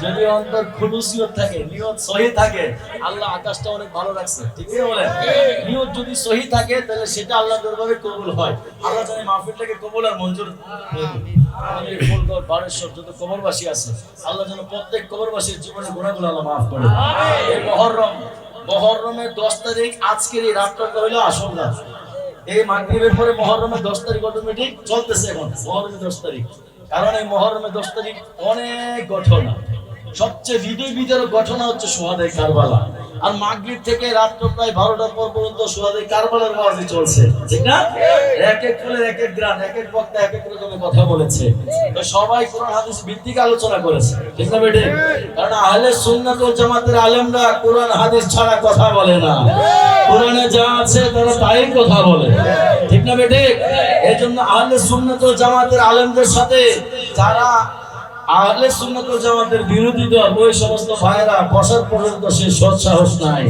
যদি অন্তর খুলুসিয়ত থাকে নিয়ত সহি থাকে আল্লাহ আকাশটা অনেক ভালো রাখছে ঠিক কি বলেন নিয়ত যদি সহি থাকে তাহলে সেটা আল্লাহর দরবারে কবুল হয় আল্লাহ জানে মাহফিলটাকে কবুল আর মঞ্জুর আমাদের ফুলগড় বারেশ্বর যত কবরবাসী আছে আল্লাহ যেন প্রত্যেক কবরবাসীর জীবনের গুনাহগুলো আল্লাহ maaf করে এই মুহররমের 10 তারিখ আজকের এই রাতটা হলো আসল রাত এই মাগরিবের পরে মুহররমের 10 তারিখ অটোমেটিক চলতেছে এখন মুহররমের 10 তারিখ কারণ এই মুহররমের 10 তারিখ অনেক ঘটনা সবচেয়ে হৃদয় বিদারক ঘটনা হচ্ছে শুহাদায়ে কারবালা আর মাগরিব থেকে রাত প্রায় 12টার পর পর্যন্ত শুহাদায়ে কারবালার ওয়াজ চলছে ঠিক না এক এক ফুলের এক এক গ্রাম এক এক বক্তা এক এক রকমের কথা বলেছে তো সবাই কোরআন হাদিস ভিত্তিক আলোচনা করেছে ঠিক না বেটে কারণ আহলে সুন্নাত ওয়াল জামাতের আলেমরা কোরআন হাদিস ছাড়া কথা বলে না কোরআনে যা আছে তারা তাই কথা বলে ঠিক না বেটে এজন্য আহলে সুন্নাত ওয়াল জামাতের আলেমদের সাথে যারা আহলে সুন্নাত ওয়াল জামাতের বিরোধী দল ওই সমস্ত ভাইরা বসার পর্যন্ত সে সৎ সাহস নাই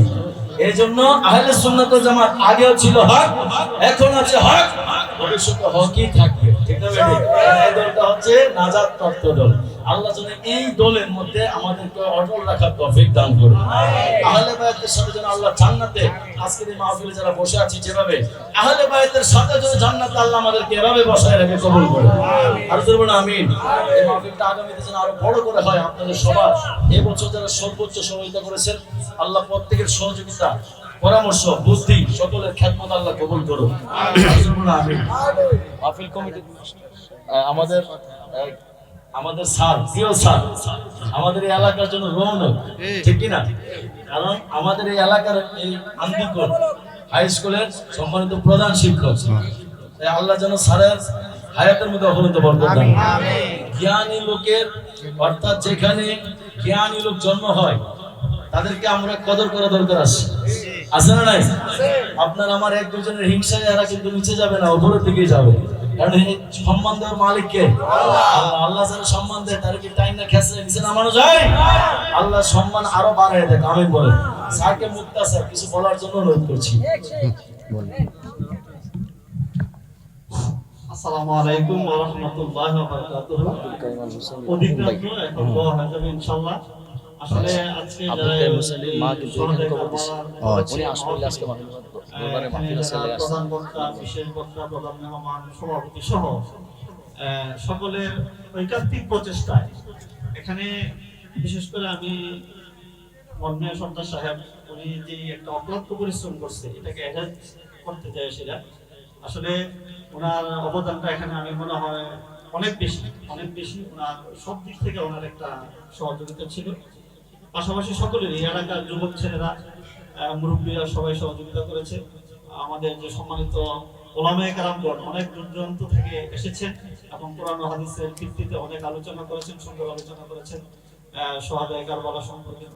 এজন্য আহলে সুন্নাত ওয়াল জামাত আগেও ছিল হক এখন আছে হক ভবিষ্যতে হকই থাকবে ঠিক না বেটি এই দলটা হচ্ছে নাজাত প্রাপ্ত দল আল্লাহ যেন এই দলের মধ্যে আমাদেরকে অটল রাখার তৌফিক দান করুন আহলে বায়াতের সাথে যেন আল্লাহ জান্নাতে আজকের এই মাহফিলে যারা বসে আছি যেভাবে আহলে বায়াতের সাথে যেন জান্নাতে আল্লাহ আমাদেরকে এভাবে বসায় রেখে কবুল করে আর বলুন আমিন এই মাহফিলটা আগামীতে যেন আরো বড় করে হয় আপনাদের সবার এই বছর যারা সর্বোচ্চ সহযোগিতা করেছেন আল্লাহ প্রত্যেকের সহযোগিতা পরামর্শ বুদ্ধি সকলের খেদমত আল্লাহ কবুল করুন আমিন মাহফিল কমিটি আমাদের স্যার প্রিয় স্যার আমাদের এই এলাকার জন্য রৌনক ঠিক কি না কারণ আমাদের এই এলাকার এই আন্দিকোট হাই স্কুলের সম্মানিত প্রধান শিক্ষক তাই আল্লাহ যেন স্যারের হায়াতের মধ্যে অবনত বরকত দান জ্ঞানী লোকের অর্থাৎ যেখানে জ্ঞানী লোক জন্ম হয় তাদেরকে আমরা কদর করা দরকার আছে না নাই আপনার আমার এক দুজনের হিংসায় এরা কিন্তু নিচে যাবে না উপরের দিকে যাবে কারণ এই সম্মান দেওয়ার মালিক কে আল্লাহ যারা সম্মান দেয় তার কি টাইম না খেসে নিচে নামানো যায় আল্লাহ সম্মান আরো বাড়ায় দেয় আমিন বলেন স্যারকে মুক্তাসর কিছু বলার জন্য অনুরোধ করছি আসসালামু আলাইকুম ওয়া রাহমাতুল্লাহি ওয়া বারাকাতুহু অধিকৃত এখন দোয়া হয়ে যাবে ইনশাআল্লাহ আসলে আজকে যারা মুসলিম মা কিন্তু এখানে কবর দিছে উনি আসলে আজকে দরবারে মাহফিলে চলে আসছে প্রধান বক্তা বিশেষ বক্তা প্রধান মেহমান সভাপতি সহ সকলের ঐকান্তিক প্রচেষ্টায় এখানে বিশেষ করে আমি মন্নে সর্দার সাহেব উনি যে একটা অক্লান্ত পরিশ্রম করছে এটাকে অ্যাডাপ্ট করতে চাই সেটা আসলে ওনার অবদানটা এখানে আমি মনে হয় অনেক বেশি ওনার সব দিক থেকে ওনার একটা সহযোগিতা ছিল পাশাপাশি সকলেরই এলাকার যুবক ছেলেরা মুরব্বীরা সবাই সহযোগিতা করেছে। আমাদের যে সম্মানিত ওলামায়ে কেরামগণ অনেক দূর দূরান্ত থেকে এসেছেন এবং কোরআন ও হাদিসের ভিত্তিতে অনেক আলোচনা করেছেন, সুন্দর আলোচনা করেছেন। শাহাদায়ে কারবালা সম্পর্কে